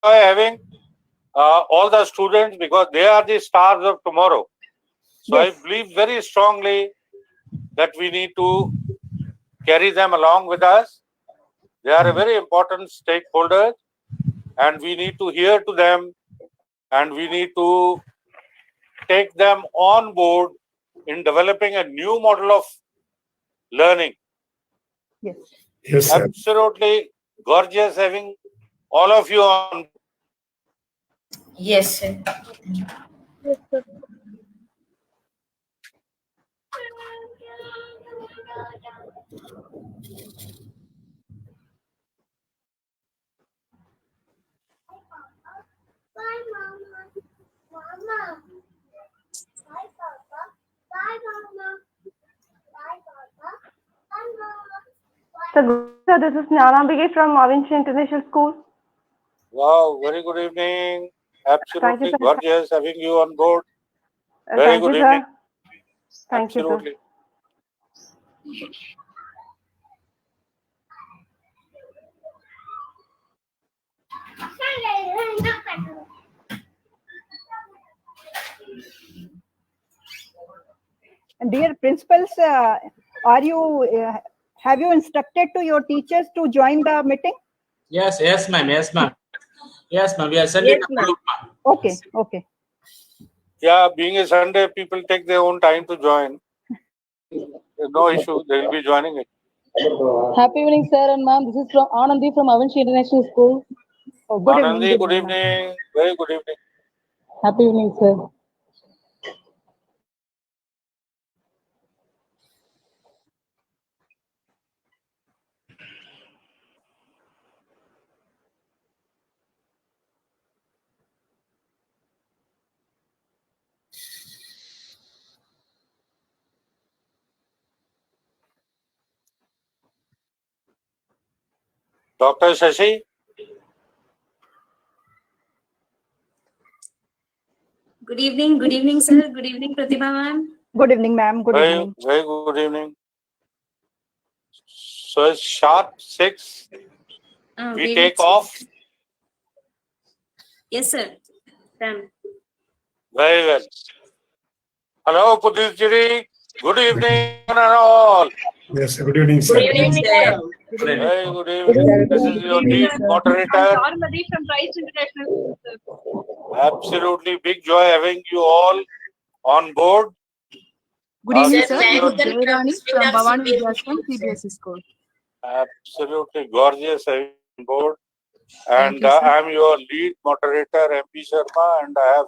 having all the students because they are the stars of tomorrow. So Yes. I believe very strongly that we need to carry them along with us. They are a very important stakeholder, and we need to hear to them, and we need to take them on board in developing a new model of learning. Yes. Yes, sir. Absolutely gorgeous having all of you on. Yes, sir. Yes, sir. Bye, Mama. Mama. Bye, Papa. Bye, Mama. Bye, Papa. Bye, Mama. So, good evening, sir. This is Jnanambike from Avinci International School. Wow, very good evening. Absolutely sir. gorgeous having you on board. Very Thank good you, evening. sir. Thank you, sir. Absolutely. And dear principals, are you have you instructed to your teachers to join the meeting? Yes, ma'am. Yes, ma'am. Yes, ma'am. We are sending Yes, a ma'am. group, ma'am. Okay, okay. Yeah, being a Sunday, people take their own time to join. No issue, they will be joining it. Happy evening, sir and ma'am. This is from Anandi from Avinci International School. Oh, good Anandi, evening. good evening. Very good evening. Happy evening, sir. Dr. Shashi, Good evening, sir. Good evening, Pratibha ma'am. Good evening, ma'am. Good very, evening. very good evening. So it's sharp 6. We take will- off. Yes, sir. Done. Very well. Hello, Puducherry. Good evening, one and all. Yes, sir. Good evening, sir. Good evening, sir. Very good evening. This is your lead moderator. Normally from Christ International School. Absolutely big joy having you all on board. Good evening, This sir. is your This is Jayrani from Bhavani Vidyashram CBSE School. absolutely gorgeous having you on board. Thank And you, sir. I am your lead moderator, MP Sharma, and I have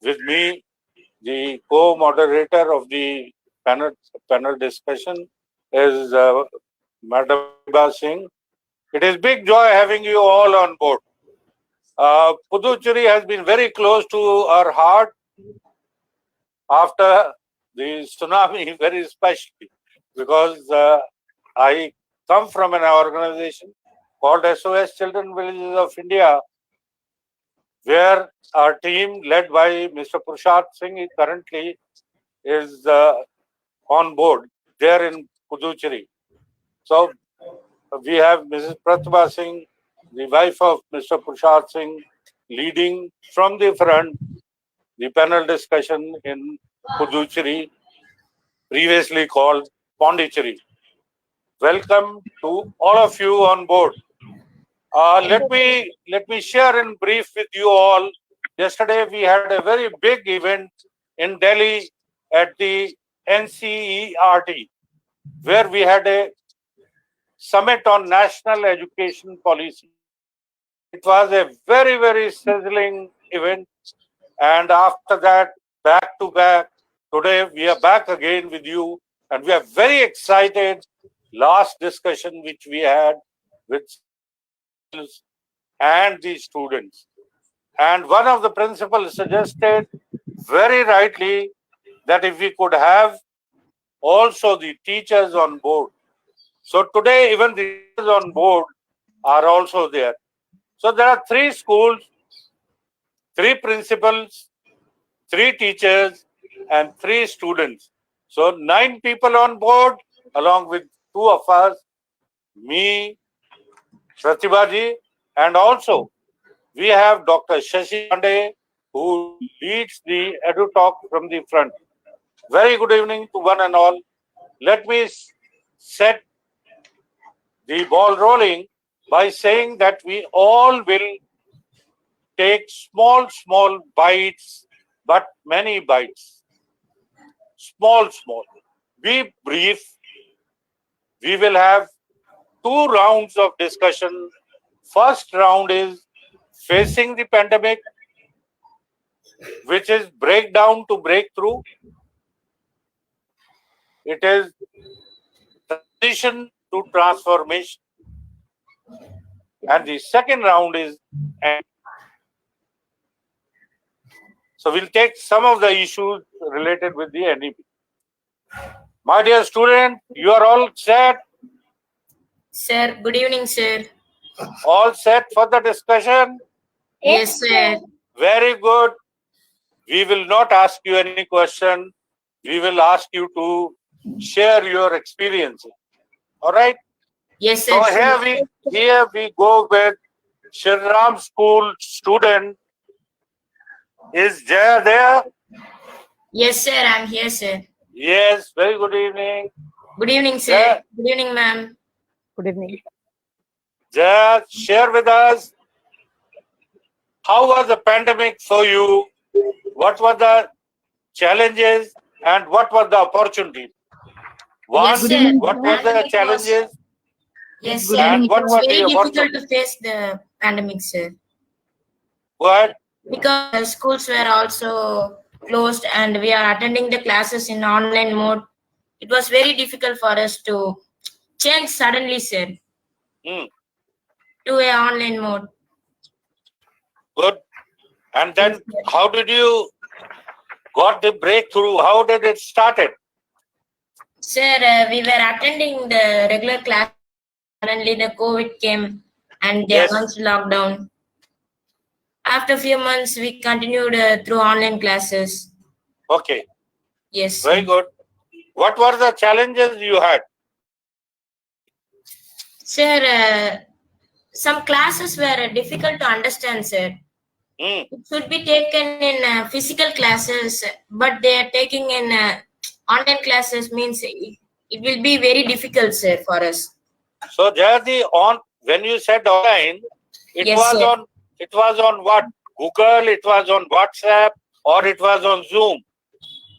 with me the co-moderator of the panel discussion is Madam Pratibha Singh. It is big joy having you all on board. Puducherry has been very close to our heart after the tsunami, very especially because I come from an organization called SOS Children Villages of India, where our team led by Mr. Purucherry Singh currently is on board there in Puducherry. So we have Mrs. Pratibha Singh, the wife of Mr. Purucherry Singh, leading from the front the panel discussion in Puducherry, previously called Pondicherry. Welcome to all of you on board. Let me share in brief with you all. Yesterday we had a very big event in Delhi at the NCERT, where we had a summit on national education policy. It was a very, very sizzling event. And after that, back to back, today we are back again with you. And we are very excited. Last discussion which we had with and the students. And one of the principals suggested very rightly that if we could have also the teachers on board. So today, even the teachers on board are also there. So there are 3 schools, 3 principals, 3 teachers, and 3 students. So 9 people on board, along with 2 of us, me, Pratibha ji, and also we have Dr. Shashi Pandey, who leads the EDUTalk from the front. Very good evening to one and all. Let me set the ball rolling by saying that we all will take small bites, but many bites. Small. Be brief. We will have 2 rounds of discussion. First round is facing the pandemic, which is breakdown to breakthrough. It is transition to transformation. And the second round is end. So we'll take some of the issues related with the NEP. My dear student, you are all set? Sir, good evening, sir. All set for the discussion? Yes, sir. Very good. We will not ask you any question. We will ask you to share your experiences. All right? Yes, sir. So here we go with Shri Ram School student. Is Jaya there? Yes, sir. I'm here, sir. Yes, very good evening. Good evening, sir. Yeah. Good evening, ma'am. Good evening. Jaya, share with us, how was the pandemic for you? What were the challenges and what were the opportunities? One, Yes, sir. what were the Pandemic challenges Yes, Good sir. and evening, what It's were very the difficult opportunities? to face the pandemic, sir. What? Because schools were also closed and we are attending the classes in online mode. It was very difficult for us to change suddenly, sir, Hmm, to a online mode. good. And then Yes, sir. how did you got the breakthrough? How did it started? Sir, we were attending the regular class. Suddenly the COVID came and they Yes. announced lockdown. After a few months, we continued through online classes. Okay, Yes. very good. What were the challenges you had? Sir, some classes were difficult to understand, sir. Hmm, It should be taken in physical classes, but they are taking in online classes means it will be very difficult, sir, for us. So Jayati, when you said online, it Yes, was sir. on what? Google, it was on WhatsApp, or it was on Zoom.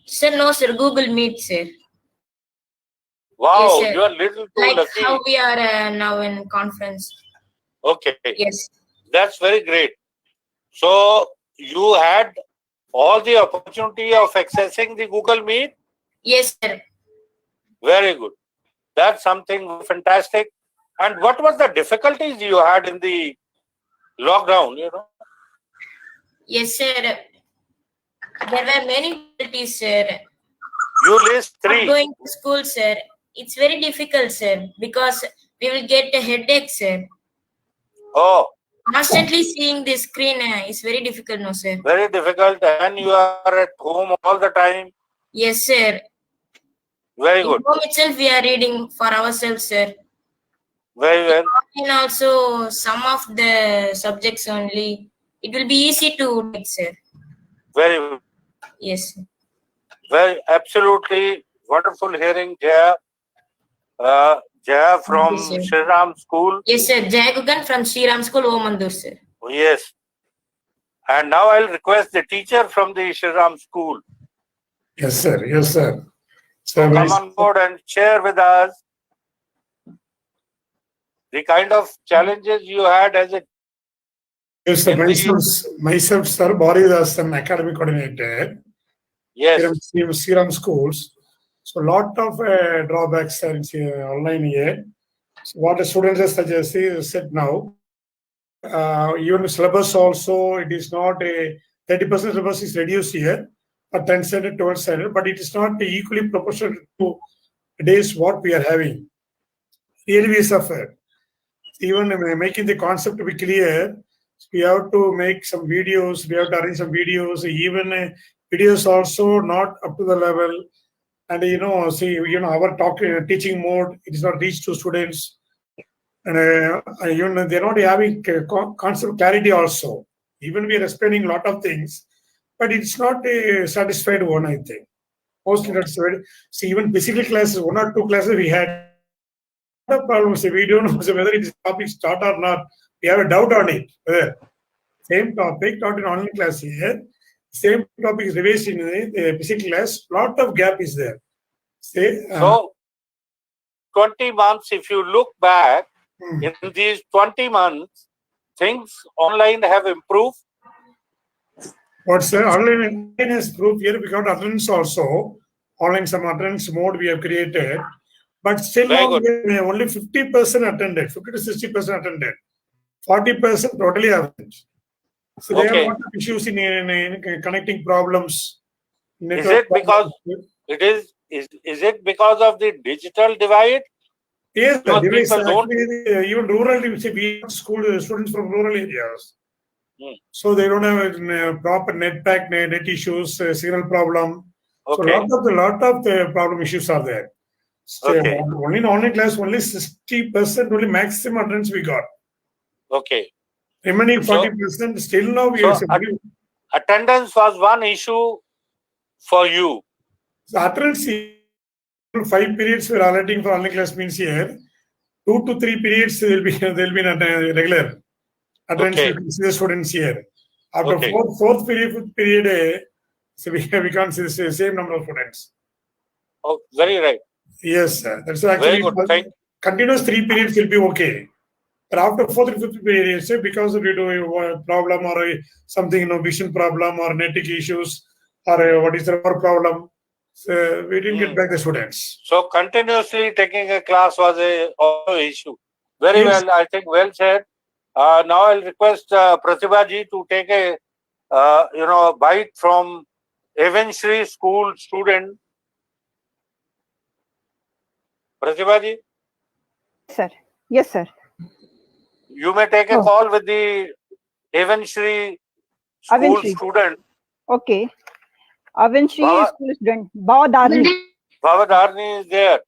Sir, no, sir. Google Meet, sir. Wow, Yes, sir. you are little too Like lucky. how we are now in conference. Okay, Yes. that's very great. So you had all the opportunity of accessing the Google Meet. Yes, sir. Very good. That's something fantastic. And what were the difficulties you had in the lockdown? Yes, sir. There were many difficulties, sir. You list Not 3. going to school, sir. It's very difficult, sir, because we will get a headache, sir. Oh, Constantly seeing the screen is very difficult, no, sir. very difficult. And you are at home all the time. Yes, sir. Very In good. home itself, we are reading for ourselves, sir. Very well. And also, some of the subjects only, it will be easy to read, sir. Very good. Yes, sir. Well, absolutely wonderful hearing Jaya. Jaya from Yes, sir. Shri Ram School. Yes, sir. Jayagugan from Shri Ram School, Omandur, sir. Yes. And now I'll request the teacher from the Shri Ram School Yes, sir. Yes, sir. to So, come on board and share with us the kind of challenges you had as a yes, sir. Myself, sir, Boridas, an academic coordinator yes. here in Serum schools. So, lot of drawbacks are online here. So what the students have said now, even syllabus also, it is not a 30% syllabus is reduced here, or 10 standard, 12 standard, but it is not equally proportional to days what we are having. Really, we suffer. Even making the concept to be clear, we have to make some videos, we have to arrange some videos, even videos also not up to the level. And our teaching mode, it is not reached to students. And they're not having concept clarity also. Even we are explaining a lot of things, but it's not a satisfied one, I think. Mostly not satisfied. See, even physical classes, 1 or 2 classes we had no problems. We don't know whether it is topic start or not. We have a doubt on it. Same topic, not in online class here. Same topic is revised in the physical class. Lot of gap is there. Say, So, 20 months, if you look back, in these 20 months, things online have improved. what's the online has proved here? We got attendance also. Online some attendance mode we have created. But still Very now good. we have only 50% attended, 50 to 60% attended. 40% totally absent. So there are Okay. a lot of issues in connecting problems. Is it because is it because of the digital divide? Yes, the Because device people don't. actually, even rural, we have school students from rural areas. So they don't have proper net pack, net issues, signal problem. So Okay. lot of the problem issues are there. So Okay. only in online class, only 60% only maximum attendance we got. Okay. Remaining So- 40% still now we So, are attendance was one issue for you. so attendance 5 periods we are allotting for online class means here 2 to 3 periods they'll be in regular attendance. Okay. You can see the students here. After Okay. fourth period, fifth period, so we can't see the same number of students. Oh, very right. Yes, sir. That's why Very actually good. continuous 3 periods will be okay. But after fourth and fifth period, say because we do a problem or something, vision problem or network issues or what is the problem, so we didn't get back the students. So continuously taking a class was also issue. Very Yes. well. I think well said. Now I'll request Pratibha ji to take a bite from Evenshri school student. Pratibha ji, Sir. Yes, sir. you may take a call with the Evenshri school Evenshri. student. Okay. Avinshri Baba- school student. Bawadarni. Bhavadharni is there.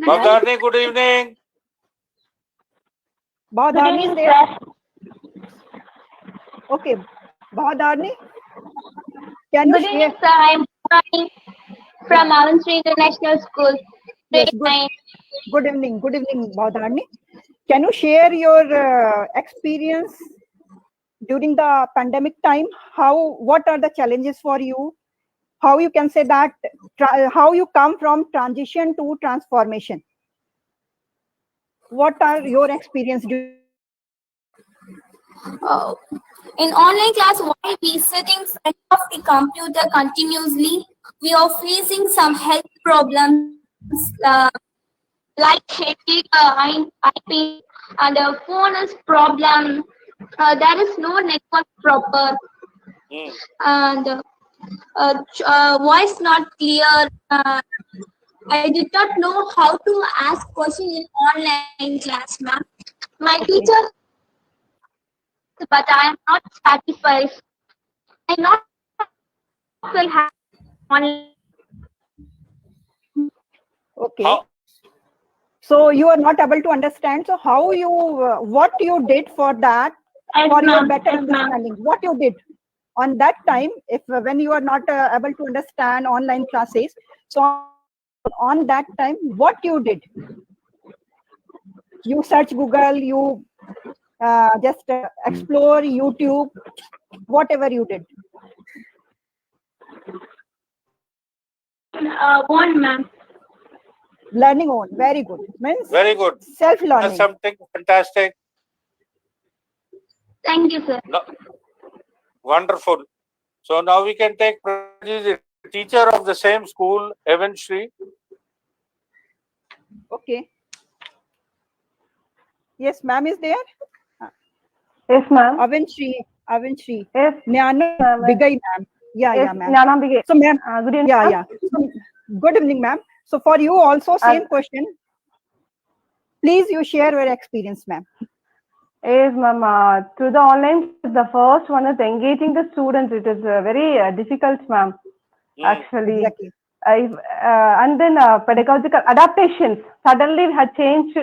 Bhavadharni, good evening. Bawadarni is there. Okay. Bawadarni. Can you Good share? evening, sir. I am from Avanshri International School. Yes, good evening. Good evening, Bawadarni. Can you share your experience during the pandemic time? What are the challenges for you? How you can say that, how you come from transition to transformation? What are your experience? In online class, while we sitting in front of the computer continuously, we are facing some health problems like shaking, eye pain, and the phone is problem. There is no network proper, and voice not clear. I did not know how to ask questions in online class, ma'am. My teacher, but I am not satisfied. I not will have online. Okay. So you are not able to understand. So how you, what you did for that, for your better understanding? What you did on that time, if when you are not able to understand online classes, so on that time, what you did? You search Google, you just explore YouTube, whatever you did. One, ma'am. Learning on, very good. Means Very good. self-learning. That's something fantastic. Thank you, sir. No, wonderful. So now we can take the teacher of the same school, Evenshri. Okay. Yes, ma'am is there. Yes, ma'am. Avinshri. Yes. Jnana Bigai, ma'am. Yeah, Yes, yeah, ma'am. Jnana Bigai. So, ma'am. Good evening. Yeah, ma'am. yeah. So, good evening, ma'am. So, for you also, same question. Please, you share your experience, ma'am. Yes, ma'am. Through the online, the first one is engaging the students. It is very difficult, ma'am. Actually, Exactly. And then pedagogical adaptations. Suddenly, we had changed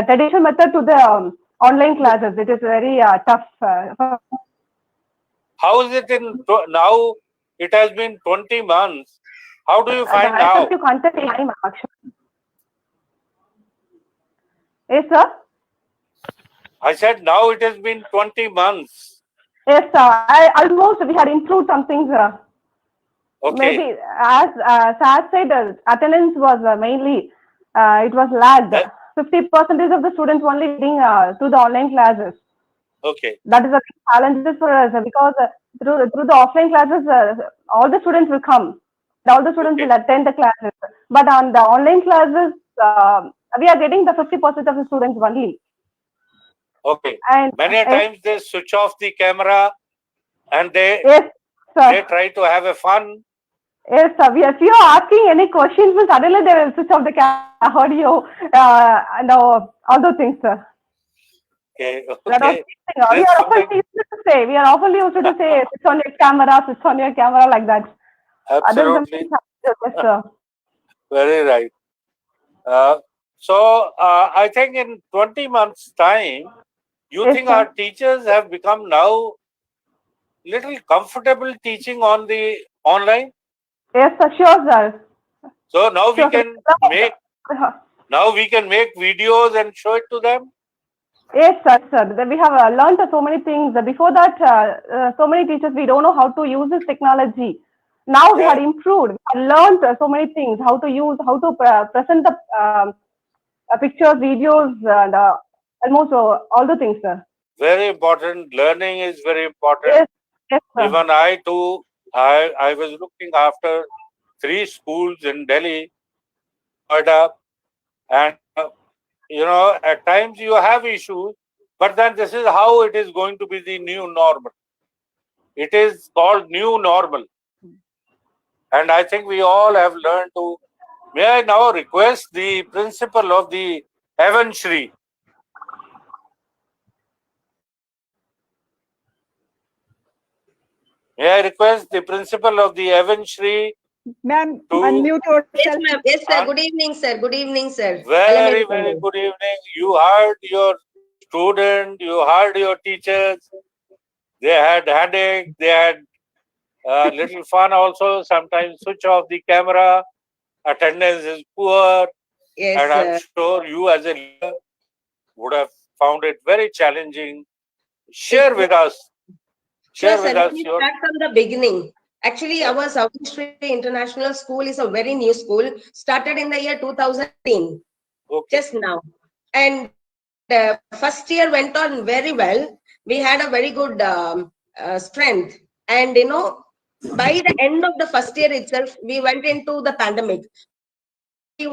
traditional method to the online classes. It is very tough. How is it now? It has been 20 months. How do you find I now? have to contact time actually. Yes, sir. I said now it has been 20 months. Yes, sir. I almost we had improved some things. Okay. Maybe as Sir said, attendance was mainly it was lagged. 50% of the students only reading through the online classes. Okay. That is a big challenge for us because through the offline classes, all the students will come. All the students will attend the classes. But on the online classes, we are getting the 50% of the students only. Okay. And many times they switch off the camera and they try to have a fun. Yes, sir. If you are asking any questions, suddenly they will switch off the audio and all those things, sir. Okay. Okay. We are often used to say, switch on your camera, switch on your camera like that. Absolutely. Yes, sir. Very right. So I think in 20 months' time, you think our teachers have become now little comfortable teaching on the online? Yes, sir. Sure, sir. So now we can make videos and show it to them. Yes, sir. We have learned so many things. Before that, so many teachers, we don't know how to use this technology. Now we have improved. We have learned so many things, how to use, how to present the pictures, videos, and almost all the things, sir. Very important. Learning is very important. Yes, sir. Even I too, I was looking after 3 schools in Delhi, Noida, and at times you have issues, but then this is how it is going to be the new normal. It is called new normal. And I think we all have learned to. May I now request the principal of the Heaven Shri? May I request the principal of the Heaven Shri? Ma'am, unmute yourself. Yes, ma'am. Yes, sir. Good evening, sir. Good evening, sir. Very, very good evening. You heard your student, you heard your teachers. They had headache, they had little fun also. Sometimes switch off the camera. Attendance is poor. Yes, and I'm sir. sure you as a leader would have found it very challenging. Share with us. Sure, Share sir. with Let us me your. start from the beginning. Actually, our Southeastern International School is a very new school, started in the year 2010, just now. And first year went on very well. We had a very good strength. And, by the end of the first year itself, we went into the pandemic. It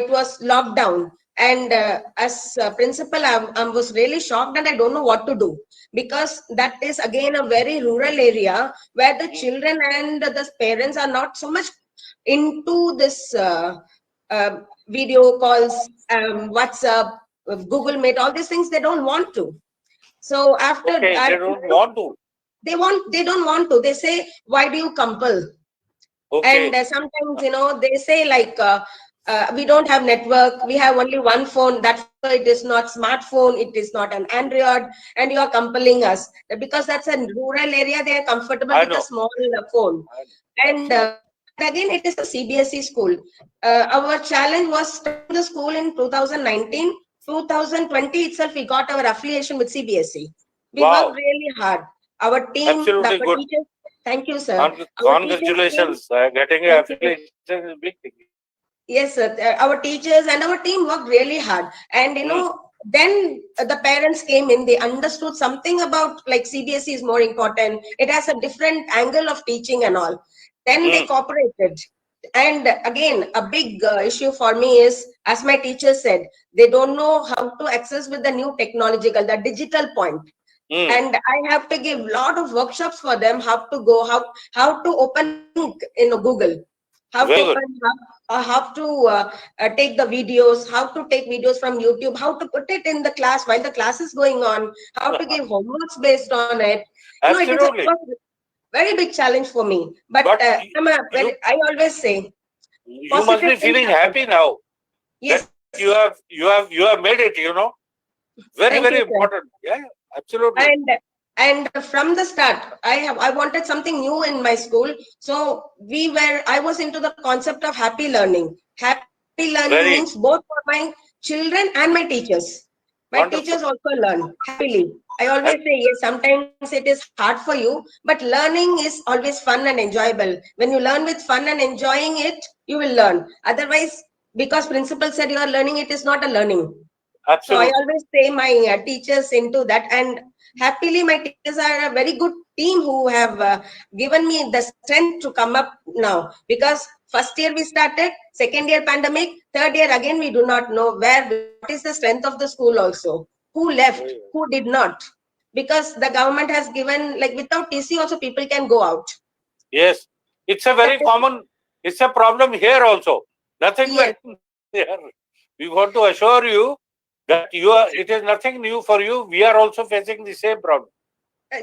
was lockdown. And as principal, I was really shocked and I don't know what to do, because that is again a very rural area where the children and the parents are not so much into this video calls, WhatsApp, Google Meet, all these things. They don't want to. So after they don't want to. They don't want to. They say, why do you compel? And sometimes, they say like, we don't have network, we have only one phone, that's why it is not smartphone, it is not an Android, and you are compelling us. Because that's a rural area, they are comfortable with a small phone. And again, it is a CBSE school. Our challenge was starting the school in 2019. 2020 itself, we got our affiliation with CBSE. We worked really hard. Our team, absolutely good. Teachers, thank you, sir. Congratulations. Getting an affiliation is a big thing. Yes, sir. Our teachers and our team worked really hard. And, then the parents came in, they understood something about like CBSE is more important. It has a different angle of teaching and all. Then they cooperated. And again, a big issue for me is, as my teacher said, they don't know how to access with the new technological, the digital point. And I have to give a lot of workshops for them, how to go, how to open in Google, how to take the videos, how to take videos from YouTube, how to put it in the class while the class is going on, how to give homeworks based on it. Absolutely. It is a very big challenge for me. But I always say, you must be feeling happy now. Yes, you have made it. Very, very important. Yeah, absolutely. And from the start, I wanted something new in my school. So I was into the concept of happy learning. Happy learning means both for my children and my teachers. My teachers also learn happily. I always say, yes, sometimes it is hard for you, but learning is always fun and enjoyable. When you learn with fun and enjoying it, you will learn. Otherwise, because principal said you are learning, it is not a learning. Absolutely. So I always say my teachers into that, and happily my teachers are a very good team who have given me the strength to come up now. Because first year we started, second year pandemic, third year again we do not know what is the strength of the school also. Who left, who did not? Because the government has given, like without TC also people can go out. Yes, it's a very common, it's a problem here also. Nothing Yes. here. We want to assure you that it is nothing new for you. We are also facing the same problem.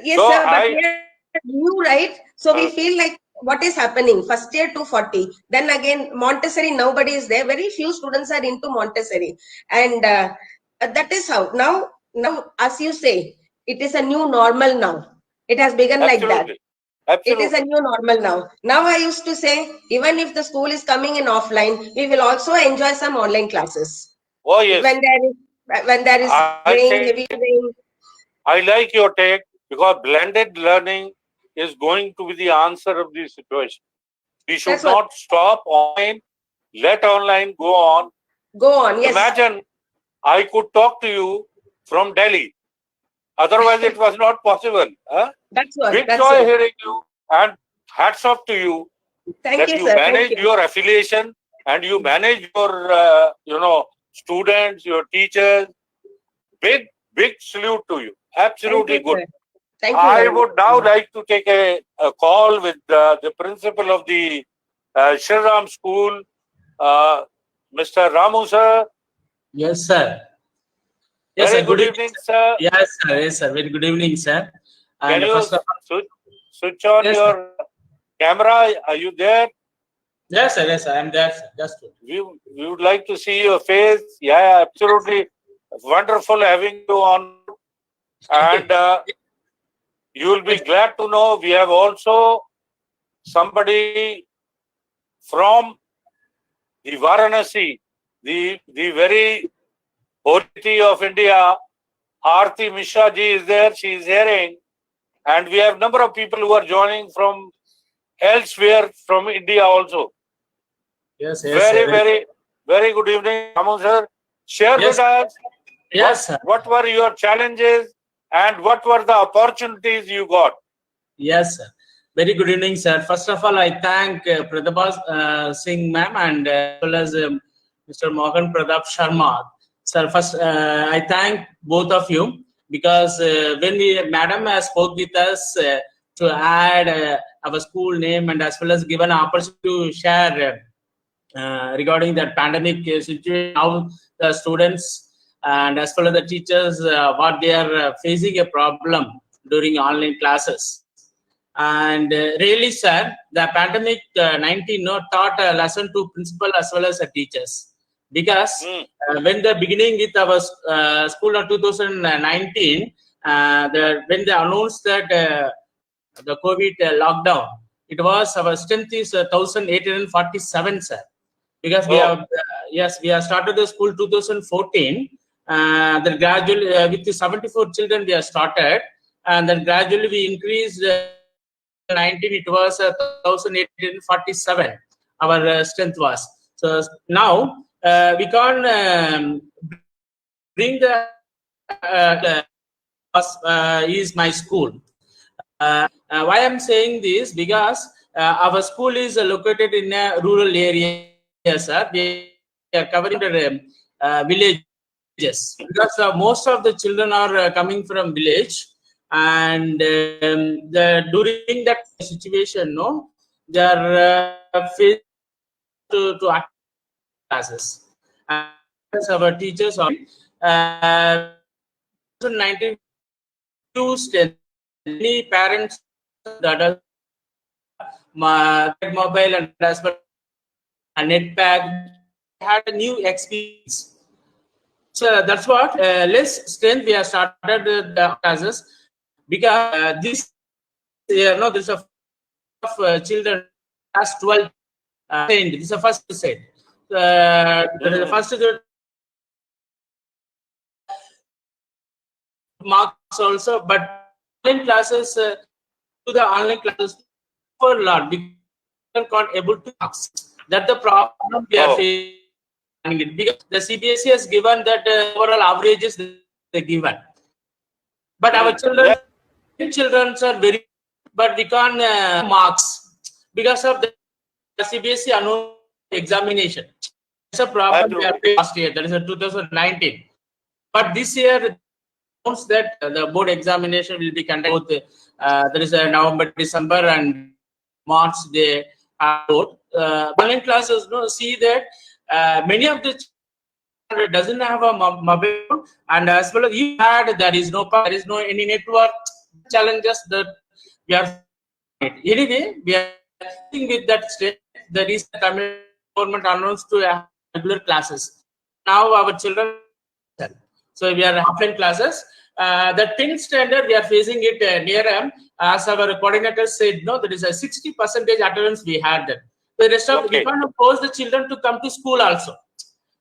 Yes, So sir, but we are new, right? So we feel like what is happening? First year 240. Then again, Montessori, nobody is there. Very few students are into Montessori. And that is how. Now, as you say, it is a new normal now. It has begun like that. Absolutely. It is a new normal now. Now I used to say, even if the school is coming in offline, we will also enjoy some online classes. Oh, yes. When there is rain, heavy rain. I like your take, because blended learning is going to be the answer of the situation. We should not stop online, let online go on. Go on, yes. Imagine I could talk to you from Delhi. Otherwise, it was not possible. Huh? That's what. With joy hearing you, and hats off to you. Thank you, you sir. manage your affiliation and you manage your, students, your teachers. Big salute to you. Absolutely good. Sir. Thank you. I would now like to take a call with the principal of the Shriram School, Mr. Ramu, sir. Yes, sir. Yes, Very sir. good evening, sir. Yes, sir. Yes, sir. Very good evening, sir. Can And you first of all, switch on Yes, your camera? Are you there? yes, sir. Yes, sir. I'm there, sir. Just We would like to see your face. Yeah, absolutely wonderful having you on. And you will be glad to know we have also somebody from the Varanasi, the very holy city of India. Aarti Mishra ji is there. She is hearing. And we have number of people who are joining from elsewhere from India also. Yes, yes, Very good evening, Ramu sir. Share with us what were your challenges and what were the opportunities you got. Yes, sir. Very good evening, sir. First of all, I thank Pratibha Singh ma'am and as well as Mr. Mohan Pratap Sharma. Sir, first I thank both of you because when madam spoke with us to add our school name and as well as given an opportunity to share regarding that pandemic situation, how the students and as well as the teachers, what they are facing a problem during online classes. And really, sir, the pandemic 19 taught a lesson to principal as well as the teachers. Because when the beginning with our school of 2019, when they announced that the COVID lockdown, it was our strength is 1,847, sir. Because we have we have started the school 2014. Then gradually with the 74 children we have started, and then gradually we increased. 19 it was 1,847 our strength was. So now we can't bring the is my school. Why I'm saying this, because our school is located in a rural area, sir. We are covering the villages, because most of the children are coming from village. And during that situation, they are faced to classes. And our teachers are 19 many parents, the mobile and as well as net pack had a new experience. So that's what less strength we have started the classes. because this year, no, there's a children as 12. This is the first set. There is the first marks also, but online classes to the online classes for a lot because can't able to marks. That's the problem we are facing. Because the CBSE has given that overall averages they given, but our children are very, but we can't marks because of the CBSE annual examination. It's a problem we have faced last year. That is a 2019, but this year announced that the board examination will be conducted. There is a November, December, and March. They board online classes. No, see that many of the children doesn't have a mobile, and as well as you had, there is no any network challenges that we are. Anyway, we are with that state. There is the Tamil government announced to have regular classes. Now our children, so we are offline classes. The 10th standard, we are facing it near as our coordinator said, no, there is a 60% attendance we had there. The rest of we can't force the children to come to school also.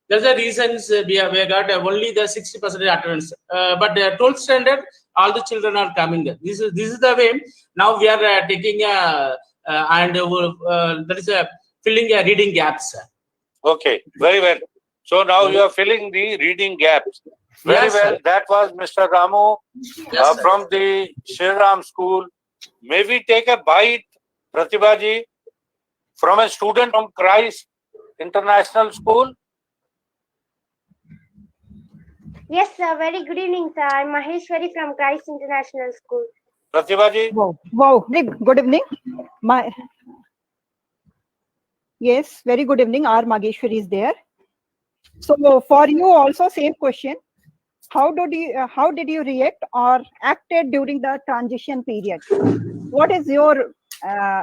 There's the reasons we got only the 60% attendance. But the 12th standard, all the children are coming there. This is the way. Now we are taking and there is a filling reading gaps. Okay, very well. So now you are filling the reading gaps. Very well. Sir. That was Mr. Ramu from the Shriram School. May we take a bite, Pratibha ji, from a student from Christ International School? Yes, sir. Very good evening, sir. I'm Maheshwari from Christ International School. Pratibha ji. Wow. Good evening. Yes, very good evening. Our Mageshwari is there. So for you also same question. How did you react or acted during the transition period? What is your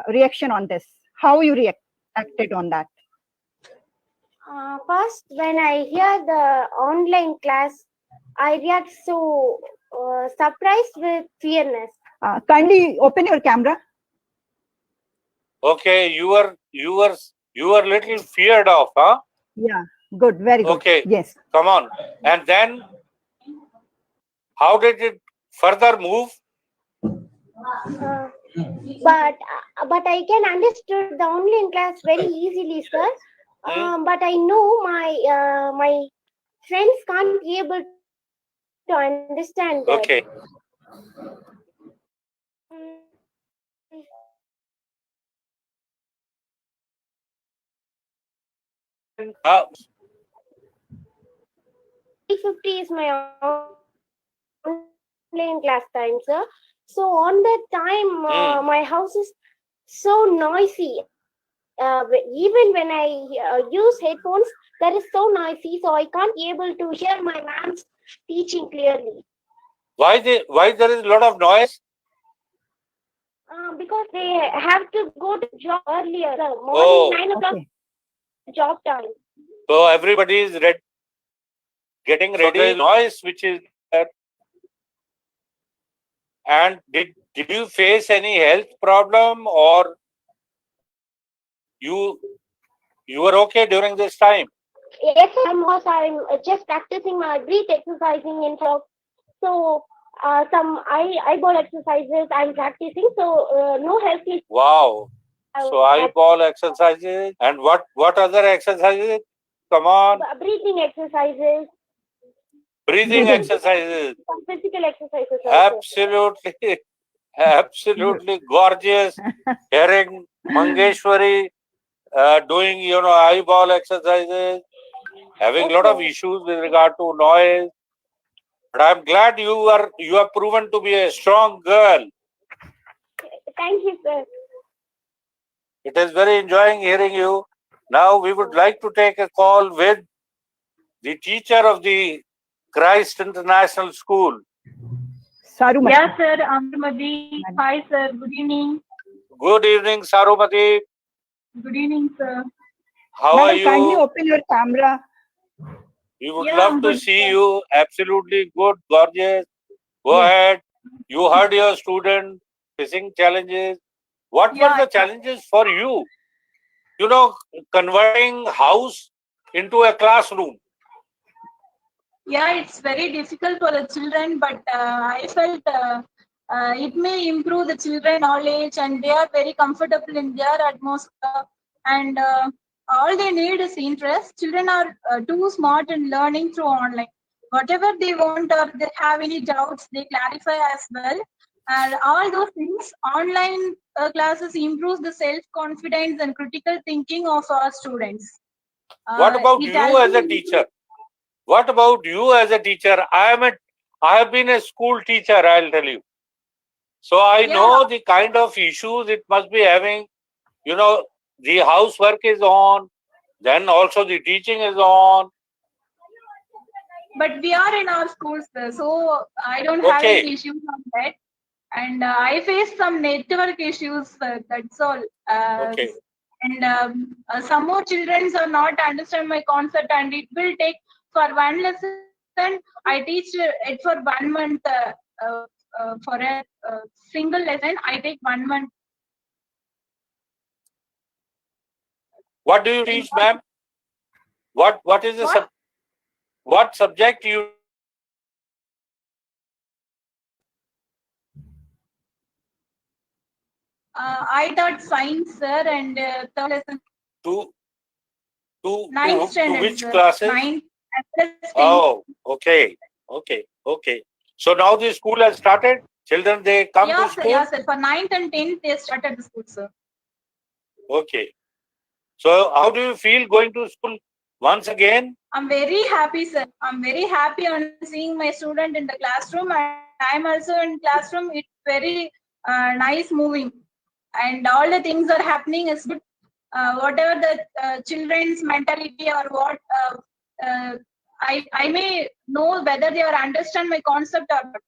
reaction on this? How you acted on that? First, when I hear the online class, I react so surprised with fearness. Kindly open your camera. Okay, you were little feared of, huh? Yeah, good, very good. Okay, yes. Come on. And then, how did it further move? But I can understand the online class very easily, sir. But I know my friends can't be able to understand that. Okay. Uh, 3:50 is my online class time, sir. So on that time, my house is so noisy. Even when I use headphones, that is so noisy, so I can't be able to hear my ma'am's teaching clearly. Why there is a lot of noise? Because they have to go to job earlier, sir. Morning 9 o'clock job time. So everybody is getting ready. So there is noise which is there. And did you face any health problem, or you were okay during this time? Yes, I'm just practicing my breath exercising in front. So some eyeball exercises I'm practicing. So no health issues. Wow. So eyeball exercises, and what other exercises? Come on. Breathing exercises. Breathing exercises. Some physical exercises also. Absolutely gorgeous. Hearing Mangeshwari doing eyeball exercises, having a lot of issues with regard to noise. But I'm glad you are proven to be a strong girl. Thank you, sir. It is very enjoying hearing you. Now we would like to take a call with the teacher of the Christ International School. Sarumati. Yes, sir. Amrumati. Hi, sir. Good evening. Good evening, Sarumati. Good evening, sir. How are you? Kindly open your camera. We would love to see you. Absolutely good, gorgeous. Go ahead. You heard your student facing challenges. What were the challenges for you? You know, converting house into a classroom. Yeah, it's very difficult for the children, but I felt it may improve the children knowledge, and they are very comfortable in their atmosphere, and all they need is interest. Children are too smart in learning through online. Whatever they want or they have any doubts, they clarify as well. And all those things, online classes improves the self-confidence and critical thinking of our students. What about It you also as a teacher? What about you as a teacher? I have been a school teacher, I'll tell you. So I know the kind of issues it must be having. You know, the housework is on, then also the teaching is on. But we are in our schools, so I don't have any issues on that. And I face some network issues, that's all. And some more children are not understand my concept, and it will take for one lesson. I teach it for 1 month. For a single lesson, I take 1 month. What do you teach, ma'am? What is the what subject you? I taught science, sir, and third lesson. To Ninth standard, which sir. classes? Ninth and 10th. Oh, okay. So now the school has started. Children, they come to school. Yes, sir. For 9th and 10th, they started the school, sir. Okay. So how do you feel going to school once again? I'm very happy, sir. I'm very happy on seeing my student in the classroom, and I'm also in classroom. It's very nice moving, and all the things are happening is good. Whatever the children's mentality or what, I may know whether they are understand my concept or not.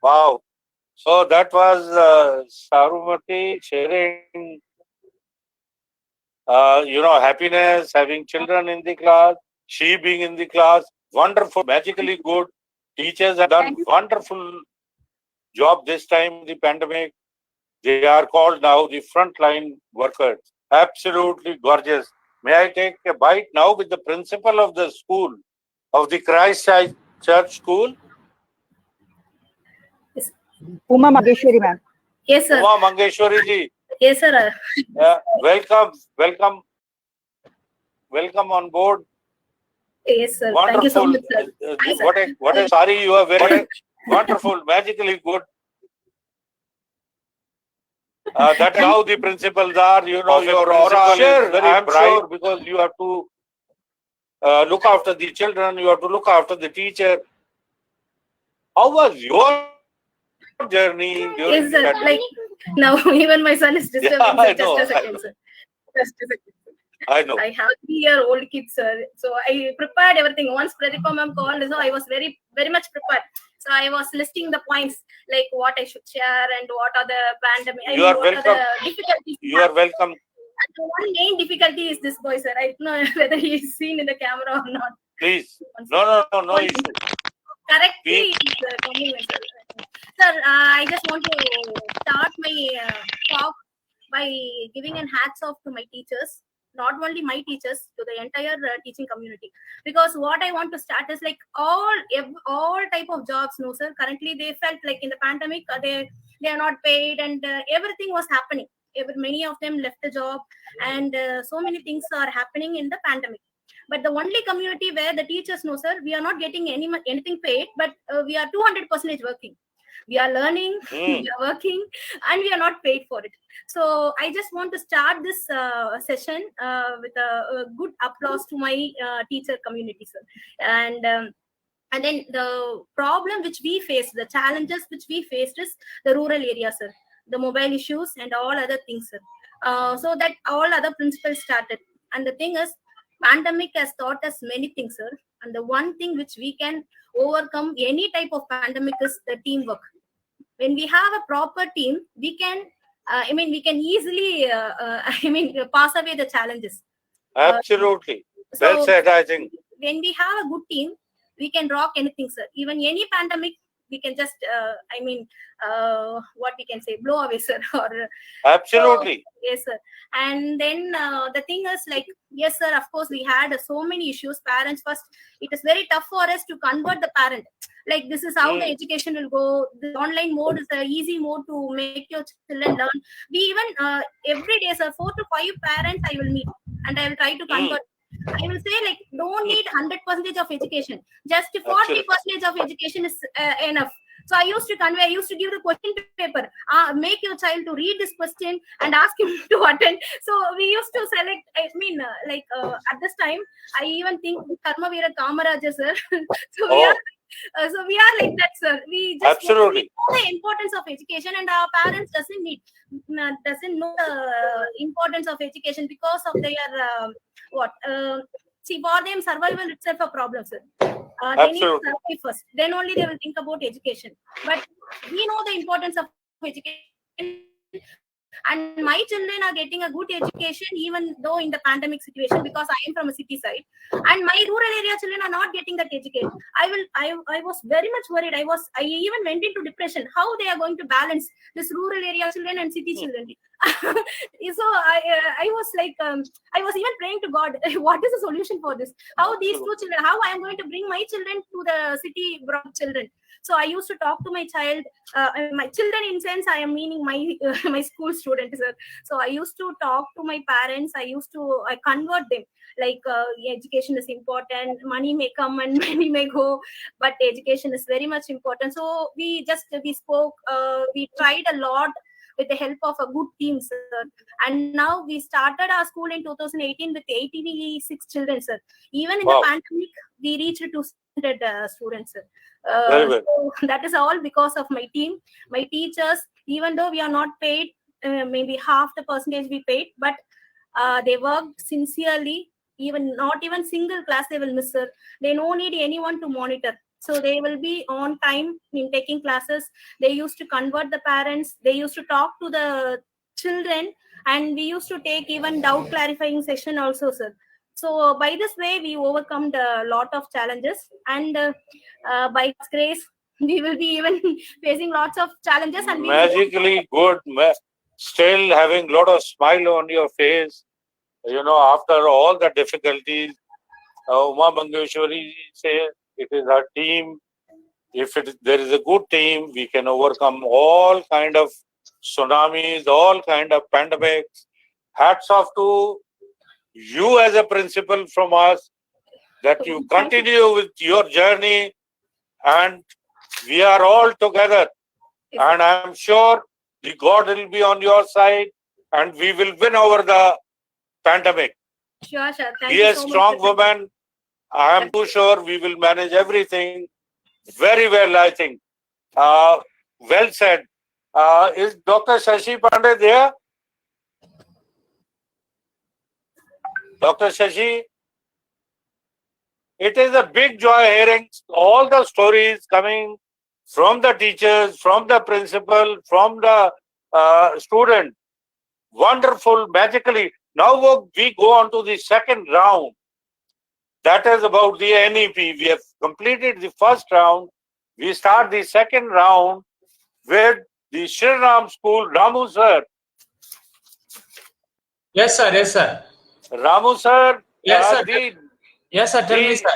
Wow. So that was Sarumati sharing, happiness, having children in the class, she being in the class. Wonderful, magically good. Teachers have done wonderful job this time, the pandemic. They are called now the frontline workers. Absolutely gorgeous. May I take a bite now with the principal of the school, of the Christ Church School? Uma Mangeshwari, ma'am. Yes, sir. Uma Mangeshwari ji. Yes, sir. Welcome on board. Yes, sir. Wonderful. Thank you so much, sir. What a sorry you are very wonderful, magically good. That's how the principals are. You know, your aura is very bright. Sure, because you have to look after the children. You have to look after the teacher. How was your journey? Yes, sir. Like now, even my son is disturbing. Yeah, Just a second, sir. Just a second. I know. I have 3-year-old kids, sir. So I prepared everything. Once Pradipam ma'am called, so I was very much prepared. So I was listing the points, like what I should share and what are the pandemic. You are welcome. What are the difficulties. You are welcome. And the one main difficulty is this boy, sir. I don't know whether he is seen in the camera or not. Please. No issue. Correctly, sir. Sir, I just want to start my talk by giving an hats off to my teachers. Not only my teachers, to the entire teaching community, because what I want to start is like all type of jobs. No, sir. Currently, they felt like in the pandemic they are not paid, and everything was happening. Many of them left the job, and so many things are happening in the pandemic. But the only community where the teachers know, sir, we are not getting anything paid, but we are 200% working. We are learning, we are working, and we are not paid for it. So I just want to start this session with a good applause to my teacher community, sir. And then the problem which we face, the challenges which we faced is the rural area, sir. The mobile issues and all other things, sir. So that all other principles started. And the thing is, pandemic has taught us many things, sir. And the one thing which we can overcome any type of pandemic is the teamwork. When we have a proper team, we can, we can easily, pass away the challenges. Absolutely. Well said, I think. When we have a good team, we can rock anything, sir. Even any pandemic, we can just what we can say, blow away, sir. Or Absolutely. So, yes, sir. And then the thing is, like, yes, sir, of course we had so many issues. Parents first, it is very tough for us to convert the parent. Like, this is how the education will go. The online mode is an easy mode to make your children learn. We even every day, sir, 4 to 5 parents I will meet and I will try to convert. I will say, like, don't need 100% of education. Just 40% of education is enough. So I used to convey, I used to give the question paper, make your child to read this question and ask him to attend. So we used to select, at this time, I even think Karma Veera Kamaraja, sir. So we are like that, sir. We just know the importance of education, and our parents doesn't know the importance of education because of their see, for them survival itself a problem, sir. They need to survive first. Then only they will think about education. But we know the importance of education. And my children are getting a good education, even though in the pandemic situation, because I am from a city side, and my rural area children are not getting that education. I was very much worried. I even went into depression. How they are going to balance this rural area children and city children? So I was like, I was even praying to God, what is the solution for this? How these two children? How I am going to bring my children to the city brought children? So I used to talk to my child, my children in sense, I am meaning my my school students. So I used to talk to my parents. I convert them. Like, education is important. Money may come and money may go, but education is very much important. So we spoke. We tried a lot with the help of a good team, sir. And now we started our school in 2018 with 86 children, sir. Even in the pandemic, we reached 200 students, sir. So that is all because of my team, my teachers. Even though we are not paid, maybe half the percentage we paid, but they worked sincerely. Even not even single class they will miss, sir. They don't need anyone to monitor. So they will be on time in taking classes. They used to convert the parents. They used to talk to the children, and we used to take even doubt clarifying session also, sir. So by this way, we overcome a lot of challenges, and by God's grace, we will be even facing lots of challenges. And magically good, still having a lot of smile on your face. You know, after all the difficulties, Uma Mangeshwari says it is our team. If there is a good team, we can overcome all kind of tsunamis, all kind of pandemics. Hats off to you as a principal from us, that you continue with your journey, and we are all together. And I'm sure the God will be on your side, and we will win over the pandemic. Sure, sir. Be a strong woman. I am too sure we will manage everything very well, I think. Well said. Is Dr. Shashi Pandey there? Dr. Shashi? It is a big joy hearing all the stories coming from the teachers, from the principal, from the student. Wonderful, magically. Now we go on to the second round. That is about the NEP. We have completed the first round. We start the second round with the Shri Ram School. Ramu sir. Yes, sir. Yes, sir. Ramu sir. Yes, sir. Yes, sir. Tell me, sir.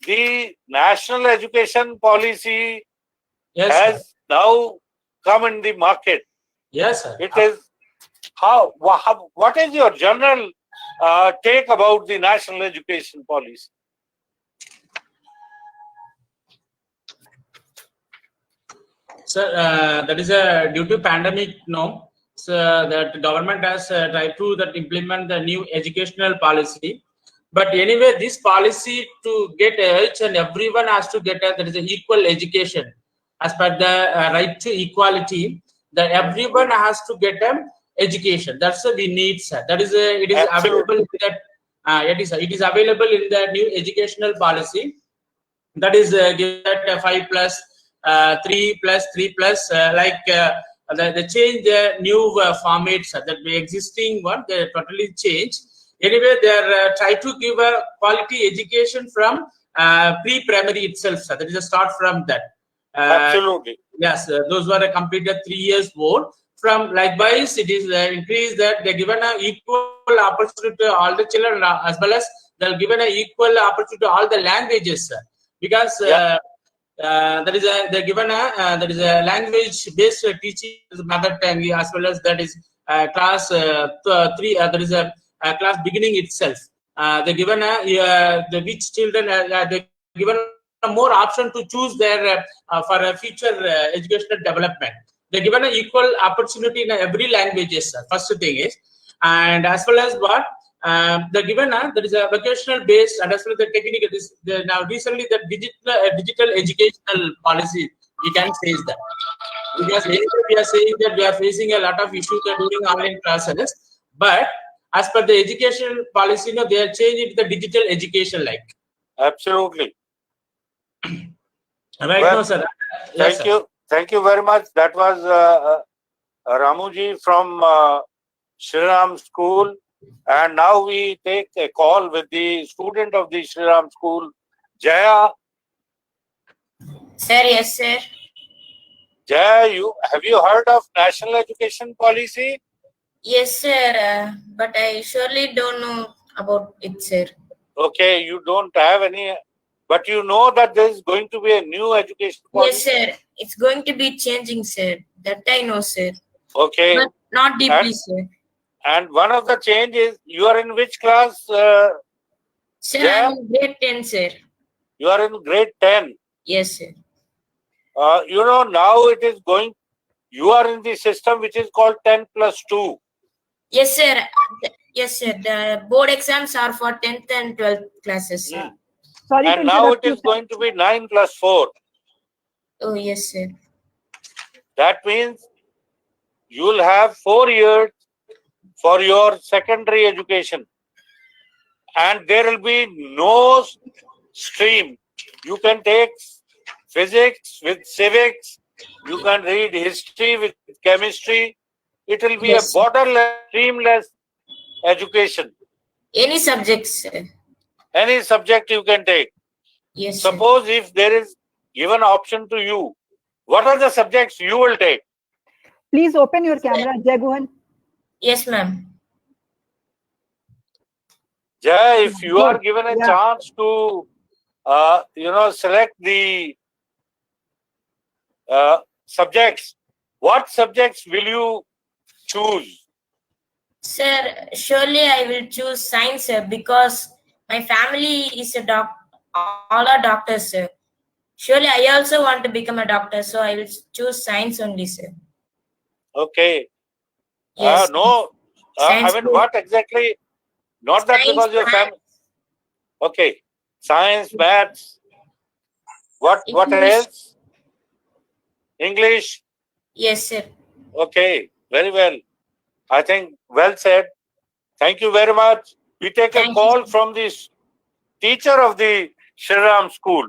The national education policy has sir. now come in the market. Yes, sir. It is what is your general take about the national education policy? Sir, that is due to pandemic now. So that government has tried to implement the new educational policy. But anyway, this policy to get each and everyone has to get that is an equal education as per the right to equality. That everyone has to get education. That's what we need, sir. That is it is available in that it is available in the new educational policy. That is given that 5 plus 3 plus 3 plus they change the new formats that the existing one they totally change. Anyway, they are try to give a quality education from pre-primary itself, sir. That is a start from that. Absolutely. Yes, those were completed 3 years board. From likewise, it is increased that they're given an equal opportunity to all the children, as well as they're given an equal opportunity to all the languages, because they're given a language-based teaching mother tongue, as well as that is class 3. There is a class beginning itself. They're given which children they're given more option to choose their for a future educational development. They're given an equal opportunity in every languages. First thing is, and as well as what they're given there is a vocational based and as well as the technical. Now recently the digital educational policy, we can say that, because we are saying that we are facing a lot of issues during online classes, but as per the education policy, they are changing the digital education like. Absolutely. Right, Well, no, sir. Thank you. Thank you very much. That was Ramuji from Shriram School. And now we take a call with the student of the Shriram School, Jaya. Sir, yes, sir. Jaya, have you heard of National Education Policy? Yes, sir. But I surely don't know about it, sir. Okay, you don't have any, but you know that there is going to be a new education policy. Yes, sir. It's going to be changing, sir. That I know, sir. Okay. But not deeply, sir. And one of the changes, you are in which class? Sir, Jaya? I'm in grade 10, sir. You are in grade 10. Yes, sir. You know, now it is going, you are in the system which is called 10+2. Yes, sir. Yes, sir. The board exams are for 10th and 12th classes, sir. Sorry And to now interrupt it is going to be 9+4. Oh, yes, sir. That means you will have 4 years for your secondary education. And there will be no stream. You can take physics with civics. You can read history with chemistry. It will be a borderless, streamless education. Any subjects, sir. Any subject you can take. Yes, sir. Suppose if there is given option to you, what are the subjects you will take? Please open your camera, Jai Guhan. Yes, ma'am. Jai, if you are given a chance to, select the subjects, what subjects will you choose? Sir, surely I will choose science, sir, because my family is a doctor. All are doctors, sir. Surely I also want to become a doctor, so I will choose science only, sir. Okay. Yes. No. Science I mean, what exactly? Not that Science, because your family. Okay. Science, maths. What English. else? English. Yes, sir. Okay. Very well. I think well said. Thank you very much. We take a call from this teacher of the Shriram School.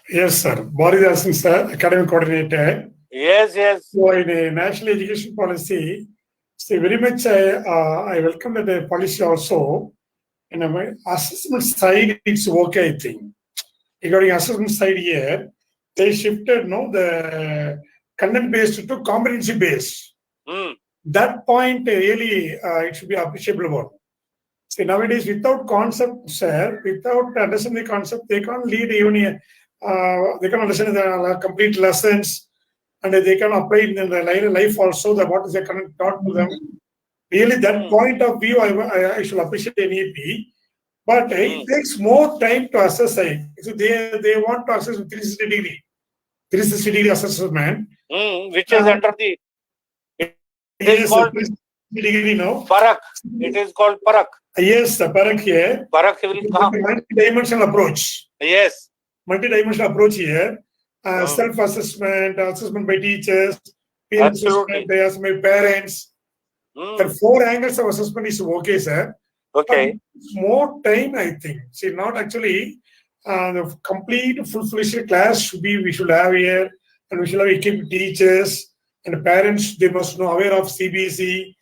Yes, sir. Boridasan, sir, academic coordinator. Yes, yes. So in a national education policy, so very much I welcome the policy also. In a assessment side, it's okay, I think. Regarding assessment side here, they shifted the content based to competency based. That point really it should be appreciable one. See, nowadays without concept, sir, without understanding the concept, they can't lead even they can understand the complete lessons, and they can apply it in their life also. That what is the content taught to them. Really, that point of view, I should appreciate NEP. But it takes more time to assess it. So they want to assess with 360 degree assessment. Which is under the... It is called 360 degree, no? Parak. It is called Parak. Yes, the Parak here. Parak will come. Multi-dimensional approach. Yes. Multi-dimensional approach here. Self-assessment, assessment by teachers, peer assessment, they ask my parents. The 4 angles of assessment is okay, sir. Okay. More time, I think. See, not actually the complete full-fledged class we should have here, and we should have equipped teachers and parents. They must know aware of CBSE,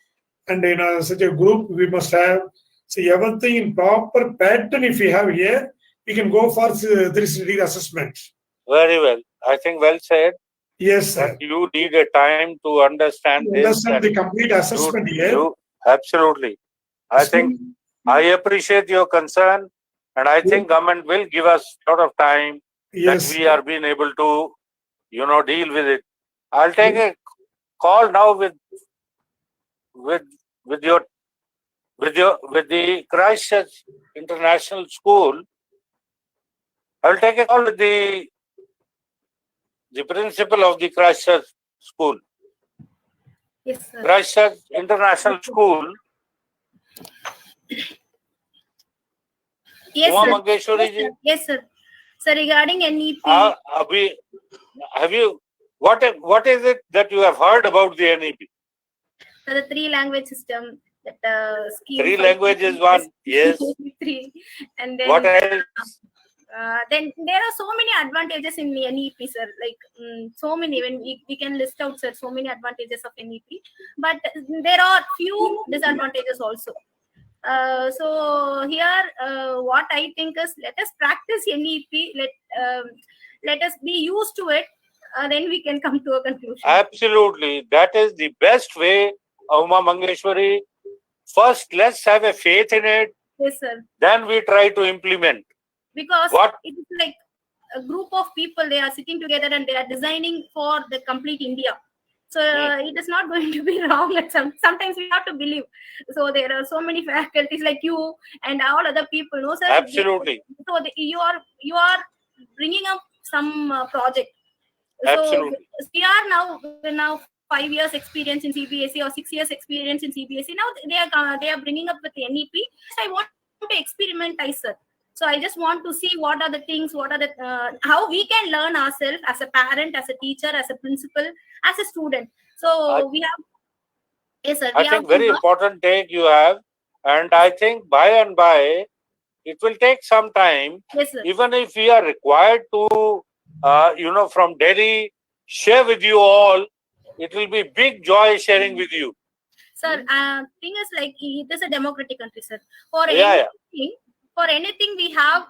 and in such a group we must have. See, everything in proper pattern. If we have here, we can go for 360 assessment. Very well. I think well said. Yes, sir. That you need a time to understand this. Understand the complete assessment here. Absolutely. I think I appreciate your concern, and I think government will give us a lot of time Yes. that we are being able to, deal with it. I'll take a call now with the Christchurch International School. I'll take a call with the principal of the Christchurch School. Yes, sir. Christchurch International School. Yes, Uma sir. Mangeshwari ji. Yes, sir. So regarding NEP, Have you what is it that you have heard about the NEP? so the 3-language system, that scheme. 3 languages, one, yes. 3, and then What else? then there are so many advantages in the NEP, sir. Like so many. When we can list out, sir, so many advantages of NEP, but there are few disadvantages also. So here, what I think is, let us practice NEP. Let us be used to it. Then we can come to a conclusion. Absolutely, that is the best way, Uma Mangeshwari. First, let's have a faith in it. Yes, sir. Then we try to implement. Because it is like a group of people, they are sitting together and they are designing for the complete India. So it is not going to be wrong. Sometimes we have to believe. So there are so many faculties like you and all other people, no, sir. Absolutely. So you are bringing up some project. Absolutely. So we are now 5 years experience in CBSE or 6 years experience in CBSE. Now they are bringing up with the NEP. So I want to experimentize, sir. So I just want to see what are the things, how we can learn ourselves as a parent, as a teacher, as a principal, as a student. So we have, yes, sir. I think very important take you have, and I think by and by it will take some time. Yes, sir. Even if we are required to, from Delhi, share with you all, it will be big joy sharing with you. Sir, thing is like it is a democratic country, sir. For anything we have,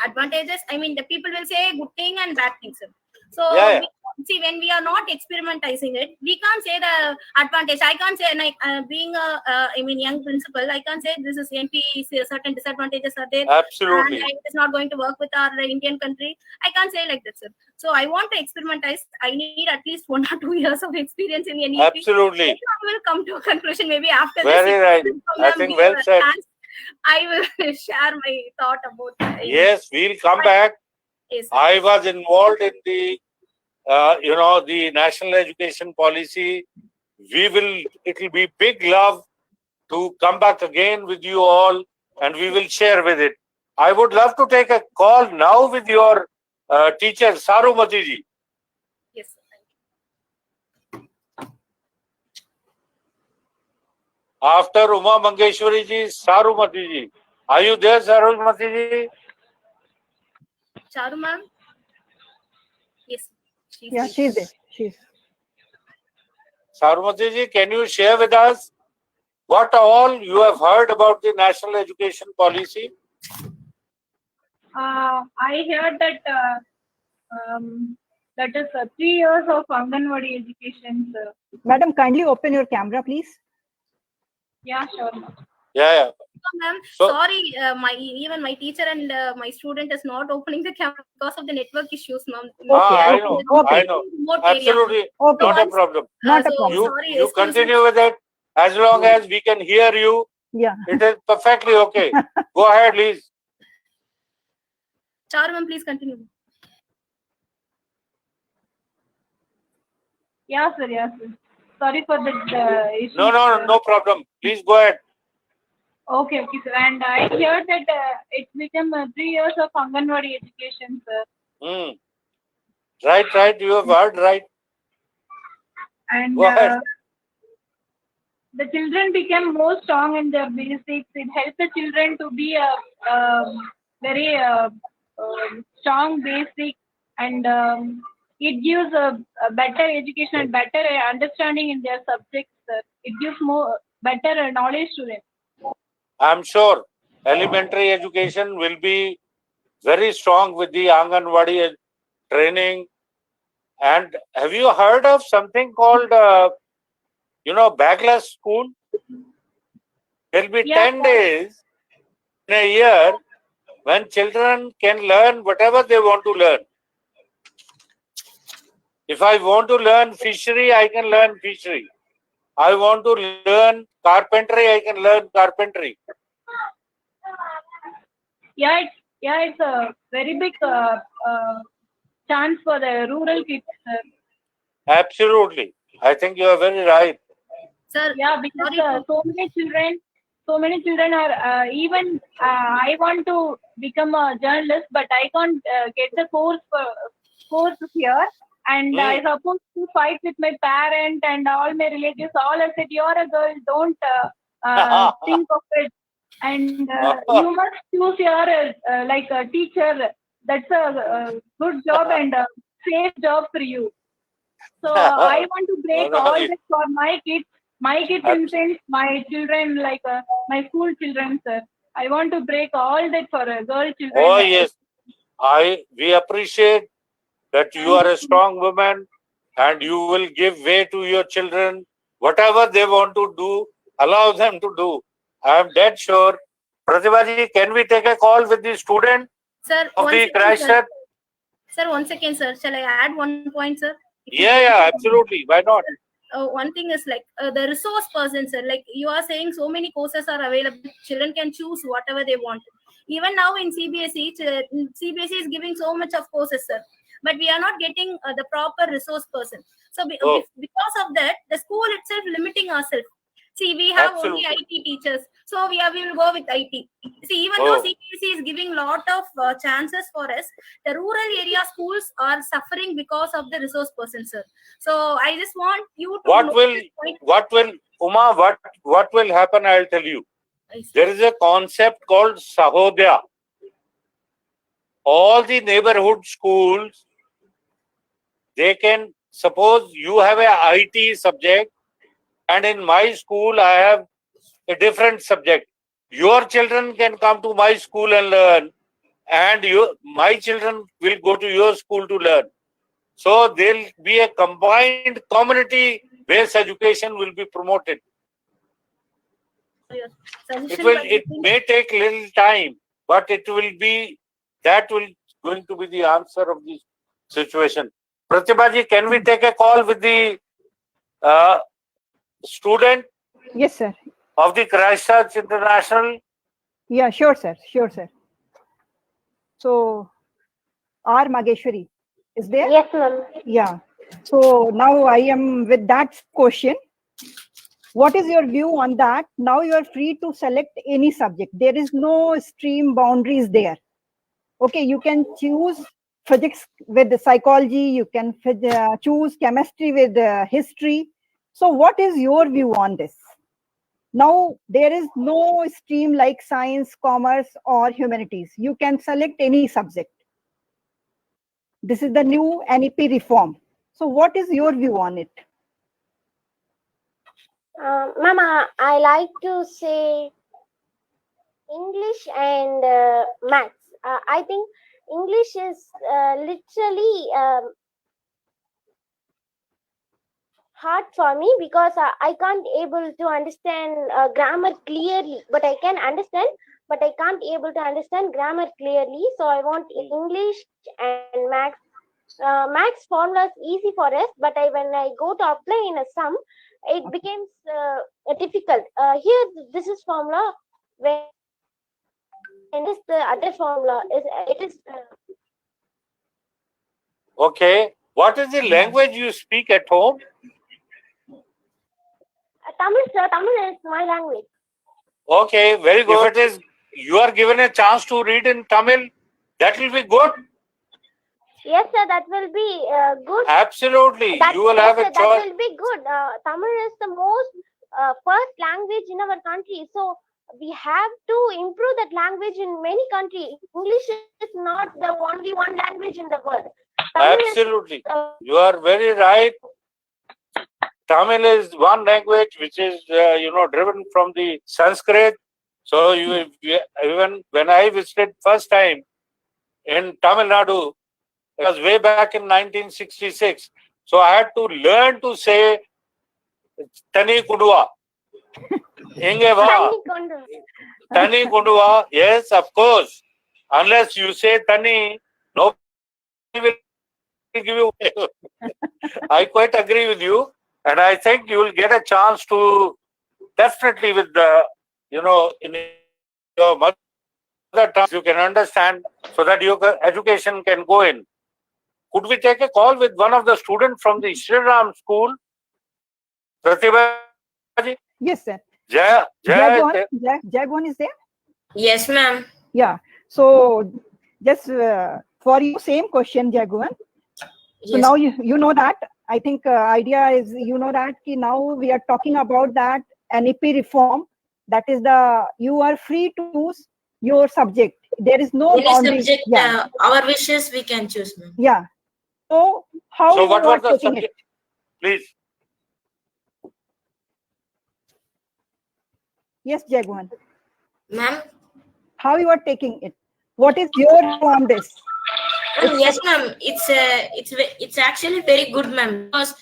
advantages. The people will say good thing and bad things, sir. So see, when we are not experimentizing it, we can't say the advantage. I can't say, being a young principal, I can't say this is NP, certain disadvantages are there. Absolutely. And it is not going to work with our Indian country. I can't say like that, sir. So I want to experimentize. I need at least 1 or 2 years of experience in NEP. Absolutely. I will come to a conclusion maybe after very this. Right. I think well said. I will share my thought about it. Yes, we'll come back. Yes, I was involved in the, the national education policy. It will be big love to come back again with you all, and we will share with it. I would love to take a call now with your teacher, Sarumati ji. Yes, thank you. After Uma Mangeshwari ji, Sarumati ji. Are you there, Sarumati ji? Charu ma'am? Yes. She's there. Sarumati ji, can you share with us what all you have heard about the national education policy? I heard that that is 3 years of Anganwadi education, sir. Madam, kindly open your camera, please. Yeah, sure. Yeah. So, ma'am, sorry, even my teacher and my student is not opening the camera because of the network issues, ma'am. I know. Absolutely. Okay. Not a problem. Not a problem. You continue with it. As long as we can hear you, it is perfectly okay. Go ahead, please. Charu ma'am, please continue. Yeah, sir. Sorry for the issue. No problem. Please go ahead. Okay, sir. And I heard that it's become 3 years of Anganwadi education, sir. Right. You have heard right. And the children became more strong in their basics. It helped the children to be a very strong basic, and it gives a better education and better understanding in their subjects, sir. It gives better knowledge to them. I'm sure elementary education will be very strong with the Anganwadi training, And have you heard of something called, backless school? There'll be 10 days in a year when children can learn whatever they want to learn. If I want to learn fishery, I can learn fishery. I want to learn carpentry, I can learn carpentry. It's a very big chance for the rural kids, sir. Absolutely. I think you are very right. Sir, Yeah, because so many children are even I want to become a journalist, but I can't get the course here, and I supposed to fight with my parent and all my relatives. All I said, you're a girl, don't think of it, and you must choose your like a teacher. That's a good job and a safe job for you. So I want to break all this for my kids in sense, my children, like my school children, sir. I want to break all that for girl children. Oh yes, we appreciate that you are a strong woman and you will give way to your children. Whatever they want to do, allow them to do. I am dead sure. Pratibha ji, can we take a call with the student of the Christchurch? Sir, 1 second, sir. Shall I add one point, sir? Yeah, absolutely. Why not? One thing is like the resource person, sir. Like you are saying, so many courses are available. Children can choose whatever they want. Even now in CBSE, CBSE is giving so much of courses, sir. But we are not getting the proper resource person. So because of that, the school itself limiting ourselves. See, we have only IT teachers, so we will go with IT. See, even though CBSE is giving lot of chances for us, the rural area schools are suffering because of the resource person, sir. So I just want you to what will happen? I'll tell you. There is a concept called Sahodaya. All the neighborhood schools, they can, suppose you have a IT subject, and in my school I have a different subject. Your children can come to my school and learn, and my children will go to your school to learn. So there'll be a combined community-based education will be promoted. It may take little time, but going to be the answer of this situation. Pratibha ji, can we take a call with the student? Yes, sir. Of the Christchurch International? Yeah, sure, sir. So, R. Mageshwari is there? Yes, ma'am. Yeah. So now I am with that question. What is your view on that? Now you are free to select any subject. There is no stream boundaries there. Okay, you can choose physics with psychology. You can choose chemistry with history. So what is your view on this? Now there is no stream like science, commerce, or humanities. You can select any subject. This is the new NEP reform. So what is your view on it? Mama, I like to say English and maths. I think English is literally hard for me because I can't able to understand grammar clearly, but I can understand, but I can't able to understand grammar clearly. So I want English and maths. Maths formula is easy for us, but when I go to apply in a sum, it becomes difficult. Here, this is formula. When this the other formula is. Okay. What is the language you speak at home? Tamil, sir. Tamil is my language. Okay, very good. If it is, you are given a chance to read in Tamil, that will be good. Yes, sir. That will be good. Absolutely. You will have a choice. That will be good. Tamil is the most first language in our country. So we have to improve that language in many countries. English is not the only one language in the world. Absolutely. You are very right. Tamil is one language which is, driven from the Sanskrit. So even when I visited first time in Tamil Nadu, It was way back in 1966. So I had to learn to say Tani Kudua. Inge va. Tani Kudua. Yes, of course. Unless you say Tani, nobody will give you. I quite agree with you. And I think you will get a chance to definitely with the, in your mother tongue, you can understand so that your education can go in. Could we take a call with one of the students from the Sri Ram school? Pratibha ji? Yes, sir. Jaya Jagwan is there? Yes, ma'am. Yeah. So just for you, same question, Jagwan. So Yes. now you know that. I think idea is that now we are talking about that NEP reform. That is you are free to choose your subject. There is no Any boundary. subject, Yeah. our wishes we can choose, ma'am. Yeah. So how So you what are was the taking subject? it? Please. Yes, Jagwan. Ma'am? How you are taking it? What is your view on this? Yes, ma'am. It's actually very good, ma'am. Because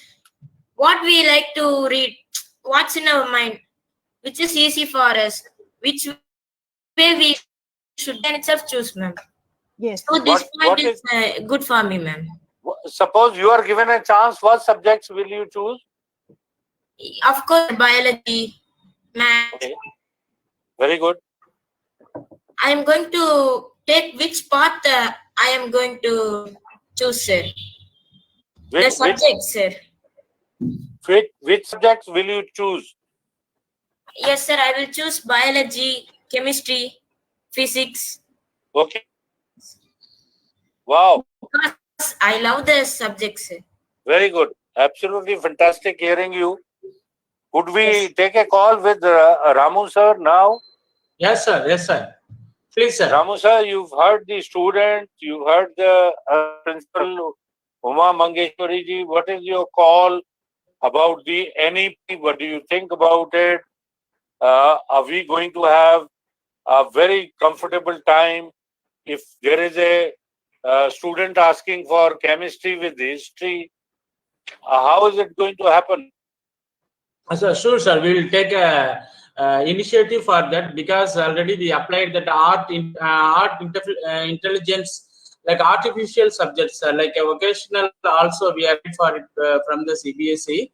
what we like to read, what's in our mind, which is easy for us, which way we should then itself choose, ma'am. Yes. So this point is good for me, ma'am. Suppose you are given a chance, what subjects will you choose? Of course, biology, math. Okay. Very good. I am going to take which path I am going to choose, sir. The subject, sir. Which subjects will you choose? Yes, sir. I will choose biology, chemistry, physics. Okay. Wow. Because I love the subject, sir. Very good. Absolutely fantastic hearing you. Could we take a call with Ramu sir now? Yes, sir. Yes, sir. Please, sir. Ramu sir, you've heard the student, you've heard the principal Uma Mangeshwari ji. What is your call about the NEP? What do you think about it? Are we going to have a very comfortable time if there is a student asking for chemistry with history? How is it going to happen? Sure, sir. We will take a initiative for that because already we applied that intelligence, like artificial subjects, like a vocational. Also, we applied for it from the CBSE.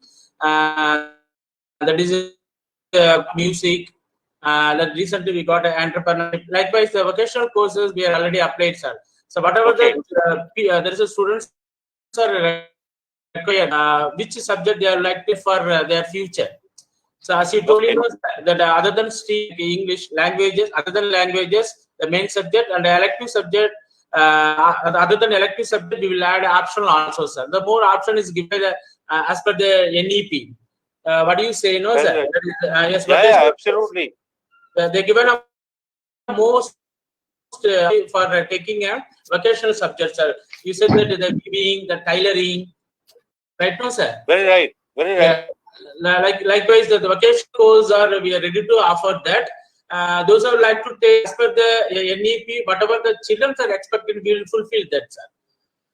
That is music. That recently we got an entrepreneurship. Likewise, the vocational courses we are already applied, sir. So whatever there is a students are required, which subject they are likely for their future. So as you told, that other than English languages, other than languages, the main subject and the elective subject, other than elective subject, we will add optional also, sir. The more option is given as per the NEP. What do you say, no, sir? Yes, absolutely. They given a most for taking a vocational subject, sir. You said that the weaving, the tailoring, right, no, sir? Very right. Very right. Likewise, the vocational course we are ready to offer that. Those who would like to take as per the NEP, whatever the children are expected, we will fulfill that, sir.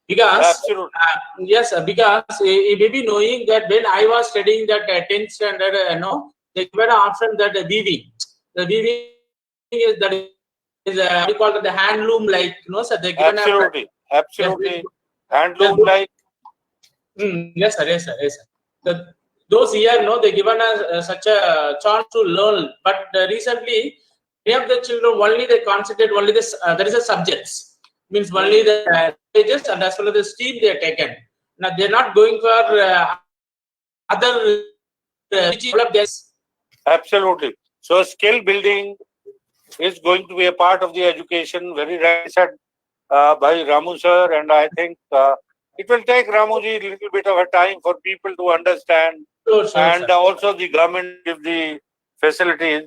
Because yes, because you may be knowing that when I was studying that 10th standard, they given an option that weaving. The weaving is that is we call it the handloom like, sir. They given absolutely handloom like. Yes, sir. Yes, sir. Yes, sir. Those years, they given us such a chance to learn. But recently, many of the children only they concentrate only this. There is a subjects. Means only the languages and as well as the stream they are taken. Now they are not going for other Absolutely. So skill building is going to be a part of the education. Very right said by Ramu sir, and I think it will take Ramuji a little bit of a time for people to understand, and also the government give the facilities.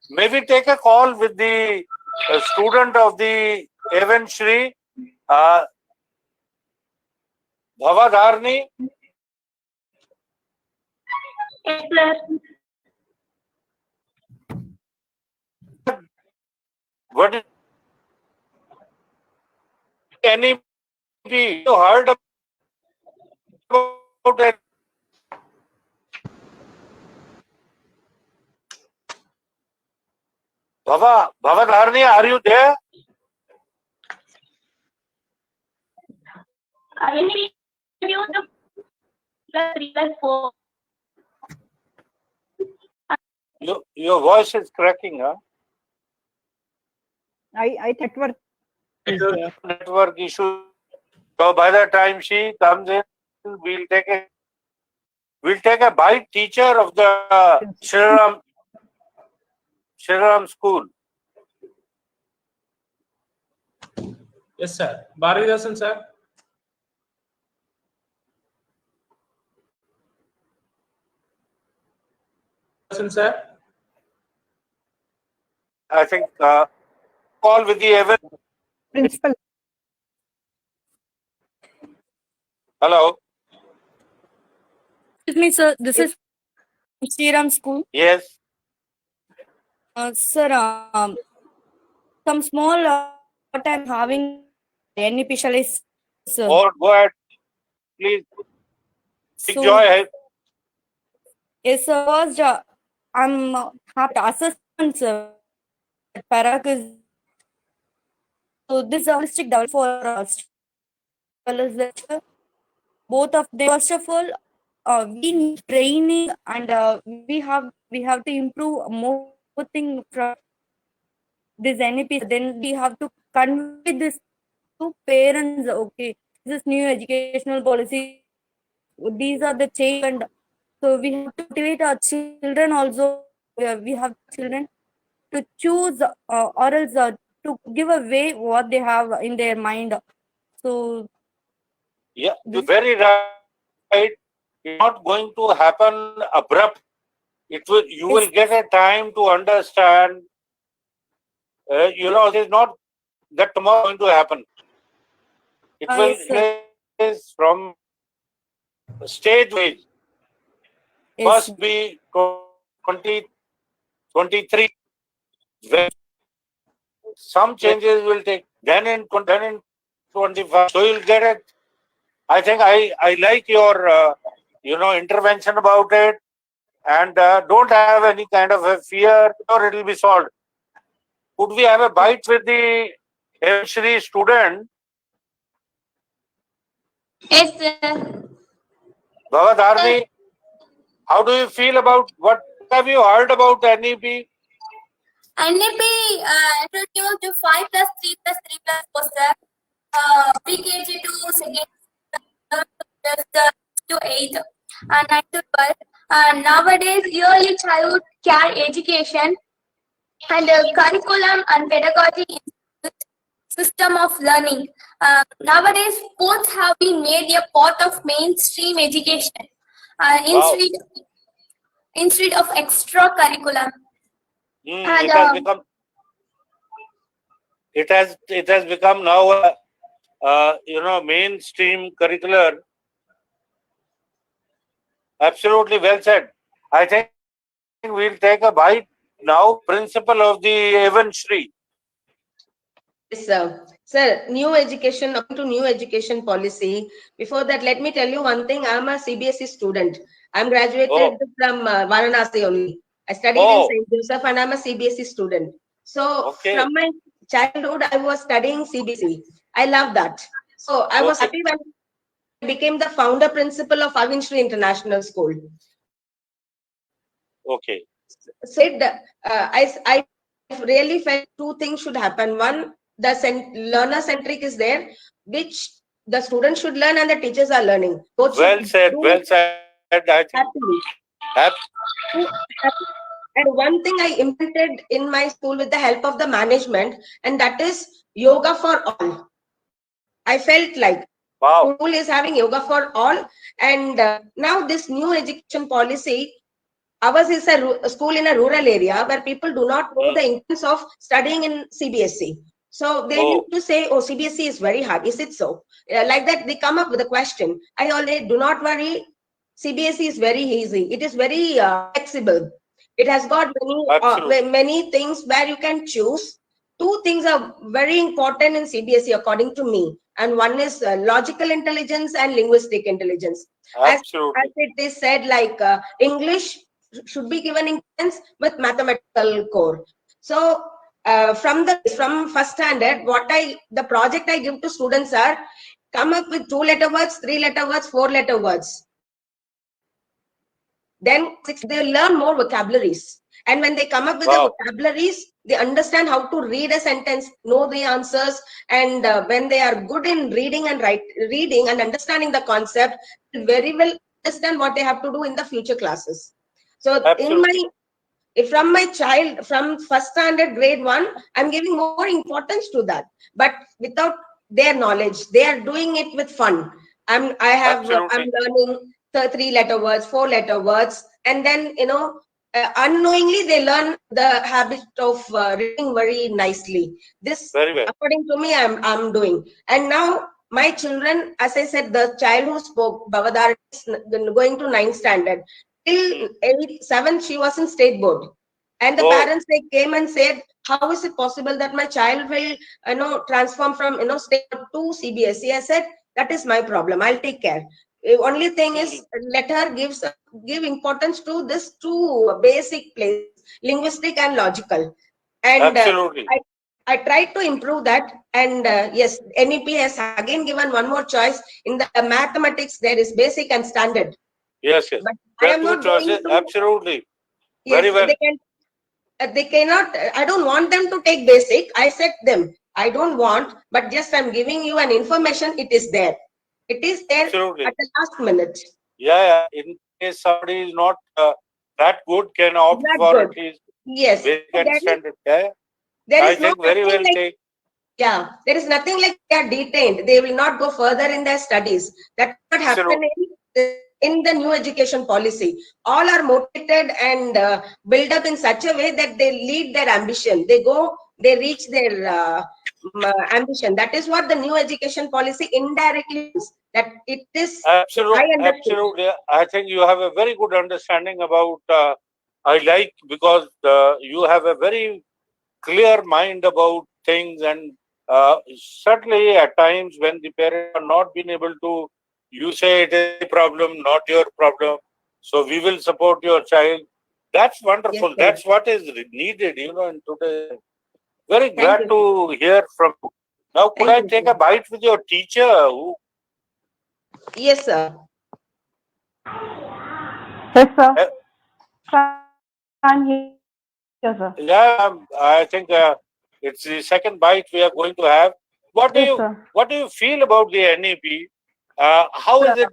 Maybe take a call with the student of the Evan Shri Bhavadharni. Yes, sir. What is any You heard about it? Bhavadharani, are you there? I need you to plus 3 plus 4. Your voice is cracking, huh? I Network issue. So by the time she comes in, we'll take a bite teacher of the Shriram school. Yes, sir. Bharatidasan, sir. Sir. I think call with the principal. Hello. Excuse me, sir. This is Shriram School. Yes. Sir, some small what I'm having NEP specialist. Sir. Go ahead, please. So, Joy. yes, sir. First, I'm have to assessment, sir. Parak is so this is a holistic development for us. Both of them. First of all, we need training and we have to improve more thing from this NEP. Then we have to convey this to parents. Okay, this is new educational policy. These are the change, and so we have to motivate our children also. We have children to choose or else to give away what they have in their mind. So yeah, you're very right. It's not going to happen abrupt. You will get a time to understand. It is not that tomorrow going to happen. It will is from stage wise. First be 23. Some changes will take. Then in 25. So you'll get it. I think I like your intervention about it, and don't have any kind of a fear, or it will be solved. Could we have a bite with the Shri student? Yes, sir. Bhavadharani, how do you feel about what have you heard about NEP? NEP introduced to 5 plus 3 plus 3 plus 4, sir. Pre-KG to second to 8 and 9 to 12. Nowadays, early childhood care education and curriculum and pedagogy system of learning. Nowadays, sports have been made a part of mainstream education instead of extra curriculum. It has become now mainstream curricular. Absolutely well said. I think we'll take a bite now. Principal of the Evan Shri. Yes, sir. Sir, new education policy. Before that, let me tell you one thing. I'm a CBSE student. I'm graduated from Varanasi only. I studied in St. Joseph and I'm a CBSE student. So from my childhood, I was studying CBSE. I love that. So I was happy when I became the founder principal of Avinshri International School. Okay. Said I really felt two things should happen. One, the learner centric is there, which the students should learn and the teachers are learning. Both well said. Well said. I think. And one thing I implemented in my school with the help of the management, and that is yoga for all. I felt like school is having yoga for all, and now this new education policy. Ours is a school in a rural area where people do not know the importance of studying in CBSE. So they need to say, oh, CBSE is very hard. Is it so? Like that, they come up with a question. I already do not worry. CBSE is very easy. It is very flexible. It has got many things where you can choose. Two things are very important in CBSE according to me. and one is logical intelligence and linguistic intelligence. Absolutely. As it is said, like English should be given importance with mathematical core. So from first standard, the project I give to students are come up with 2-letter words, 3-letter words, 4-letter words. Then they learn more vocabularies. And when they come up with the vocabularies, they understand how to read a sentence, know the answers, and when they are good in reading and reading and understanding the concept, they very well understand what they have to do in the future classes. So from my child, from first standard grade 1, I'm giving more importance to that. But without their knowledge, they are doing it with fun. I'm learning 3-letter words, 4-letter words, and then unknowingly they learn the habit of reading very nicely. This, according to me, I'm doing. And now my children, as I said, the child who spoke, Bavadar, is going to 9th standard. Till 7th, she was in state board. And the parents, they came and said, how is it possible that my child will transform from state to CBSE? I said, that is my problem. I'll take care. The only thing is, let her give importance to this 2 basic places, linguistic and logical. And I tried to improve that. And yes, NEP has again given one more choice. In the mathematics, there is basic and standard. Yes. But I am not going to, absolutely. Yes, very well. They cannot, I don't want them to take basic. I said them, I don't want, but just I'm giving you an information. It is there. It is there at the last minute. Yeah. In case somebody is not that good, can opt for at least basic and standard. Yeah. There is very well taken. Yeah, there is nothing like they are detained. They will not go further in their studies. That would happen in the new education policy. All are motivated and built up in such a way that they lead their ambition. They reach their ambition. That is what the new education policy indirectly means. That it is absolutely. I think you have a very good understanding about. I like because you have a very clear mind about things, and certainly at times when the parents are not being able to, you say it is a problem, not your problem. So we will support your child. That's wonderful. Yes, that's what is needed, in today. Very glad to hear from you. Now, could I take a bite with your teacher? Yes, sir. Yes, sir. Yes, sir. Yeah, I think it's the second bite we are going to have. What do you feel about the NEP? How is it?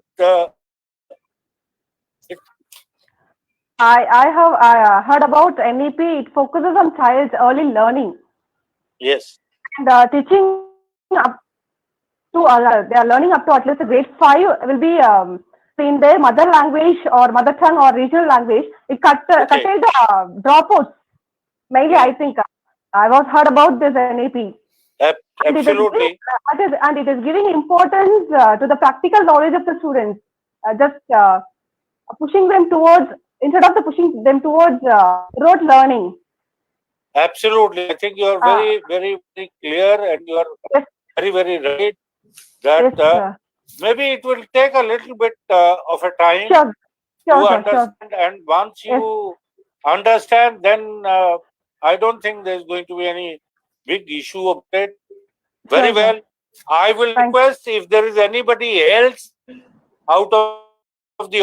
I have heard about NEP. It focuses on child's early learning. Yes. And teaching up to they are learning up to at least grade 5 will be in their mother language or mother tongue or regional language. It curtailed dropouts. Mainly, I think I was heard about this NEP. Absolutely. And it is giving importance to the practical knowledge of the students. Just pushing them towards, instead of pushing them towards rote learning. Absolutely. I think you are very, very, very clear, and you are very, very right that maybe it will take a little bit of a time to understand. And once you understand, then I don't think there's going to be any big issue of it. Very well. I will request if there is anybody else out of the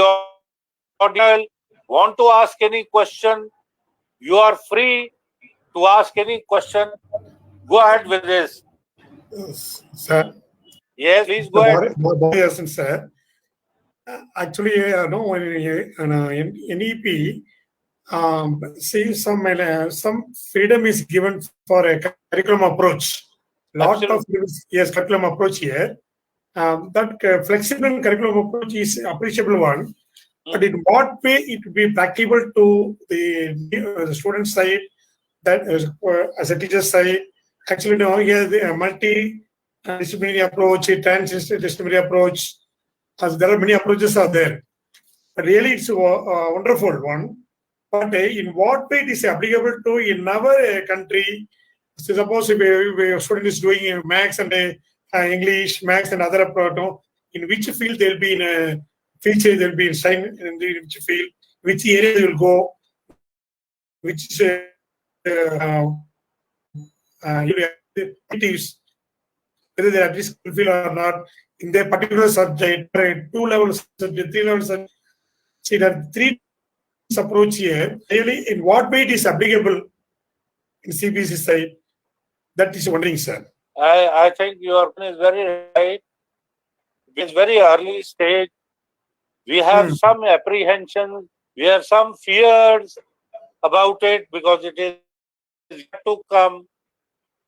audience want to ask any question, you are free to ask any question. Go ahead with this. Sir. Yes, please go ahead. Yes, sir. Actually, no, in NEP, see some freedom is given for a curriculum approach. Lot of curriculum approach here. That flexible curriculum approach is appreciable one. But in what way it will be practicable to the student side, that as a teacher side, actually now here the multi-disciplinary approach, transdisciplinary approach, as there are many approaches are there. But really it's a wonderful one. But in what way it is applicable to in our country? So suppose if a student is doing maths and English, Maths, and other in which field they'll be in a field change, they'll be in science, in which field, which area they will go, which activities, whether they are at least fulfill or not in their particular subject, 2-level subject, 3-level subject. See, there are 3 approach here. Really, in what way it is applicable in CBSE side? That is wondering, sir. I think your opinion is very right. It's very early stage. We have some apprehension. We have some fears about it because it is yet to come.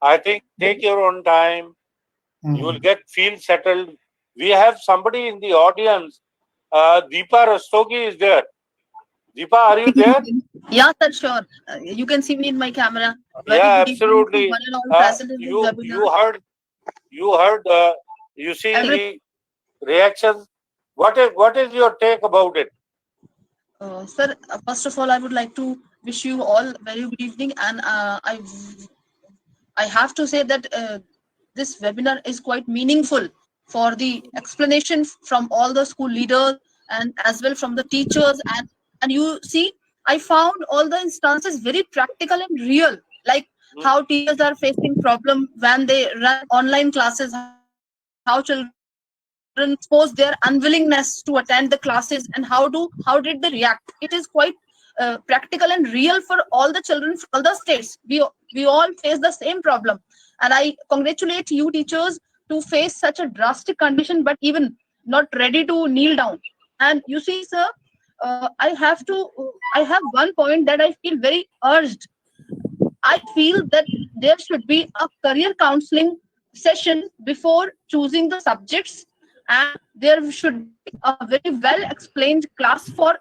I think take your own time. You will feel settled. We have somebody in the audience. Deepa Rastogi is there. Deepa, are you there? Yeah, sir, sure. You can see me in my camera. Yeah, absolutely. You see the reactions. What is your take about it? Sir, first of all, I would like to wish you all very good evening, and I have to say that this webinar is quite meaningful for the explanation from all the school leaders and as well from the teachers, and you see, I found all the instances very practical and real, like how teachers are facing problem when they run online classes, how children expose their unwillingness to attend the classes, and how did they react. It is quite practical and real for all the children from all the states. We all face the same problem, and I congratulate you teachers to face such a drastic condition, but even not ready to kneel down. And you see, sir, I have one point that I feel very urged. I feel that there should be a career counseling session before choosing the subjects, and there should be a very well explained class for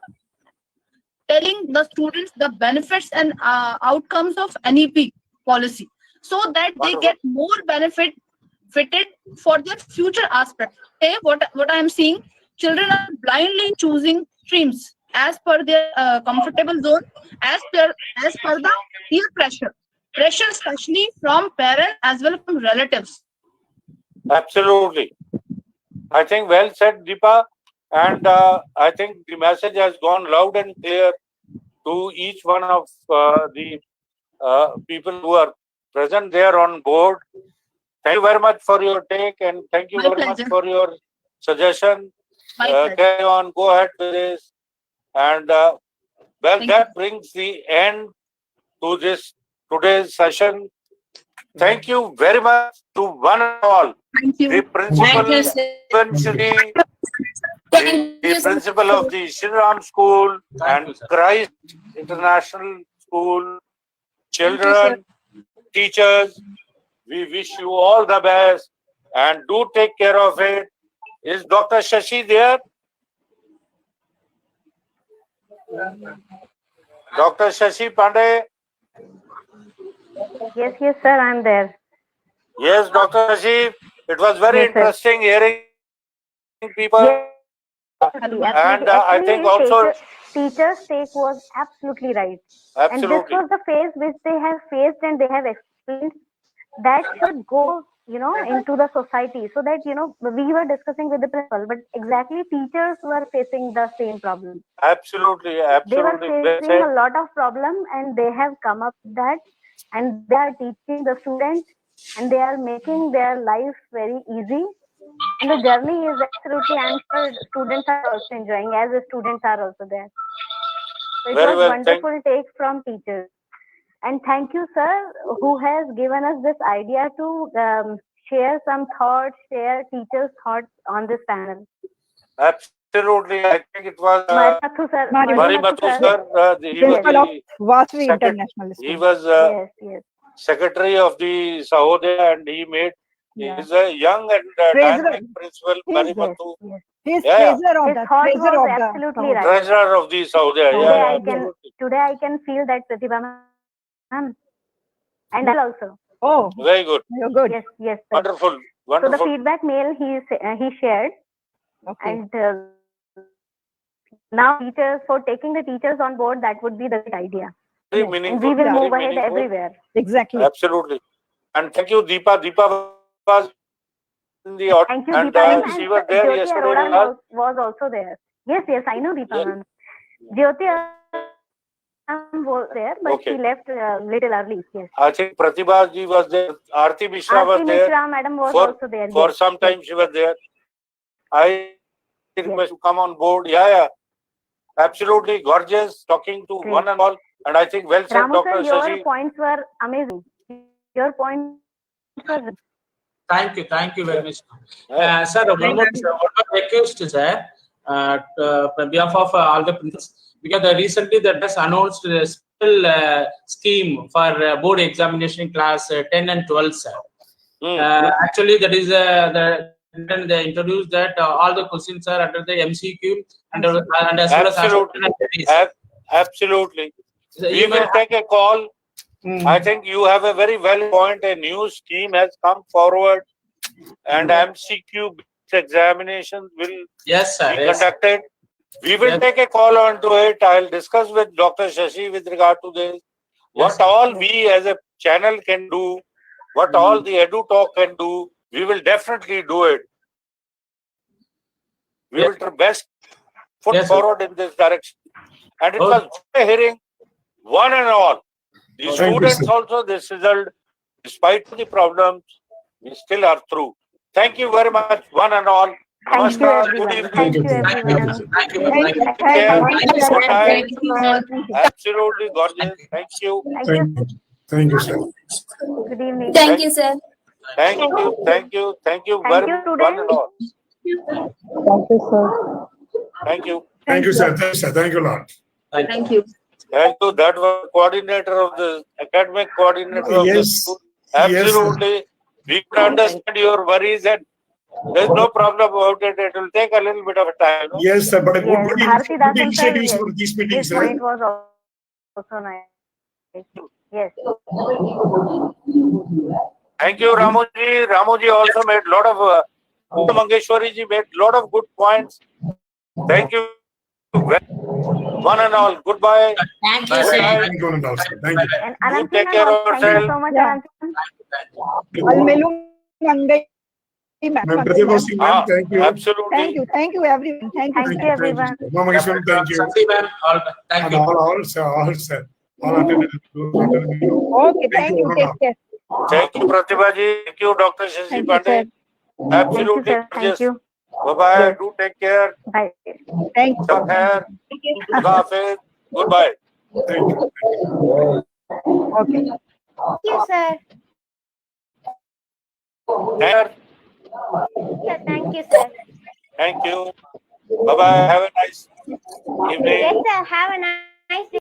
telling the students the benefits and outcomes of NEP policy, so that they get more fitted for their future aspect. Hey, what I am seeing, children are blindly choosing streams as per their comfortable zone, as per the peer pressure, especially from parents as well from relatives. Absolutely. I think well said, Deepa. And I think the message has gone loud and clear to each one of the people who are present there on board. Thank you very much for your take, and thank you very much for your suggestion. Carry on, go ahead with this. And that brings the end to this today's session. Thank you very much to one and all. Thank you. The principal, eventually, the principal of the Shriram School and Christ International School, children, teachers, we wish you all the best and do take care of it. Is Dr. Shashi there? Dr. Shashi Pandey? Yes, sir, I'm there. Yes, Dr. Shashi, it was very interesting hearing people. And I think also teachers' take was absolutely right. Absolutely. And this was the phase which they have faced and they have explained that should go, into the society, so that, we were discussing with the principal, but exactly teachers were facing the same problem. Absolutely. They were facing a lot of problem, and they have come up with that, and they are teaching the students, and they are making their life very easy. And the journey is absolutely, I'm sure students are also enjoying, as the students are also there. So it was wonderful take from teachers. And thank you, sir, who has given us this idea to share some thoughts, share teachers' thoughts on this panel. Absolutely. I think it was Marimathu sir. He was secretary of the Sahodaya, and he made. He is a young and dynamic principal, Marimathu. He is treasurer of the treasurer of the Sahodaya. Today I can feel that, Pratibha ma'am. And also. Oh, very good. You're good. Yes. Sir. Wonderful. So the feedback mail he shared, and now for taking the teachers on board, that would be the good idea. Very And meaningful. we will move very ahead meaningful. everywhere. Exactly. Absolutely. And thank you, Deepa. Deepa was in the audience, Thank you, and Deepa ma'am. she And was there Jyoti yesterday. Arora with us. was also there. Yes, yes, I know Deepa Yes. ma'am. Jyoti was there, but Okay. she left little early. Yes. I think Pratibha ji was there. Aarti Mishra was Aarti there. Mishra madam was For- also there. For Yes, some yes. time she was there. I request to come on board. Yeah. Absolutely gorgeous, talking to Great. one and all. And I think well said, Ramu Dr. sir, your Shashi. points were amazing. Your points were Thank you very much. Yeah. Sir, one more request, sir, on behalf of all the principals, because recently that has announced a special scheme for board examination class 10 and 12, sir. Actually, that is they introduced that all the questions are under the MCQ and as well as Absolutely. Absolutely. So We you may will take a call. I think you have a very valid point. A new scheme has come forward, and MCQ examinations will yes, sir. be Yes. conducted. We will Yes. take a call on to it. I'll discuss with Dr. Shashi with regard to this. What all we as a channel can do, what all the EduTalk can do, we will definitely do it. We will try best foot forward in this direction. And it was good hearing one and all. The Thank you, students sir. also, this result, despite the problems, we still are through. Thank you very much, one and all. Thank you, Namaskar. everyone. Good evening. Thank you, everyone. Thank you. Take care. Good night. Absolutely gorgeous. Thank you. Thank you, sir. Good evening. Thank you, sir. Thank you very much, one and all. Thank you, sir. Thank you. Thank you, sir. Thank you, sir. Thank you a lot. Thank you. Thank you. That was coordinator of the academic coordinator of the Yes. school. Yes, sir. Absolutely. We can understand your worries, and there's no problem about it. It will take a little bit of time. No? Yes, sir. But a Yes, good Bharati Dasan sir, initiatives yes. for these His meetings, sir. point was also nice. Yes. Thank you, Ramuji. Ramuji also made a lot of, Mangeshwari ji made a lot of good points. Thank you. One and all. Goodbye. Thank you, Good sir. night. Thank you, Anand, sir. Thank you. And You Ananthi take ma'am, care of also, thank you yourself. so much, Yeah. Ananthi. Almelu Mangai ma'am. Ma'am, Pratibha Singh, ma'am, thank you. Absolutely. Thank you, everyone. Thank you. Thank you, everyone. Mama Kishwaran, thank you. Sasi, ma'am, thank And you. all, sir. All attended. Okay, thank you. one and Take all. care. Thank you, Pratibha ji. Thank you, Dr. Shashi Thank you, Pandey. sir. Absolutely. Thank you, sir. Thank gorgeous. you. Bye-bye. Yes. Do take care. Bye. Thank you. Take care. Khuda Hafiz. Goodbye. Thank you. Okay. Thank you, sir. Care. Yeah, thank you, sir. Thank you. Bye-bye. Have a nice evening. Yes, sir. Have a nice day.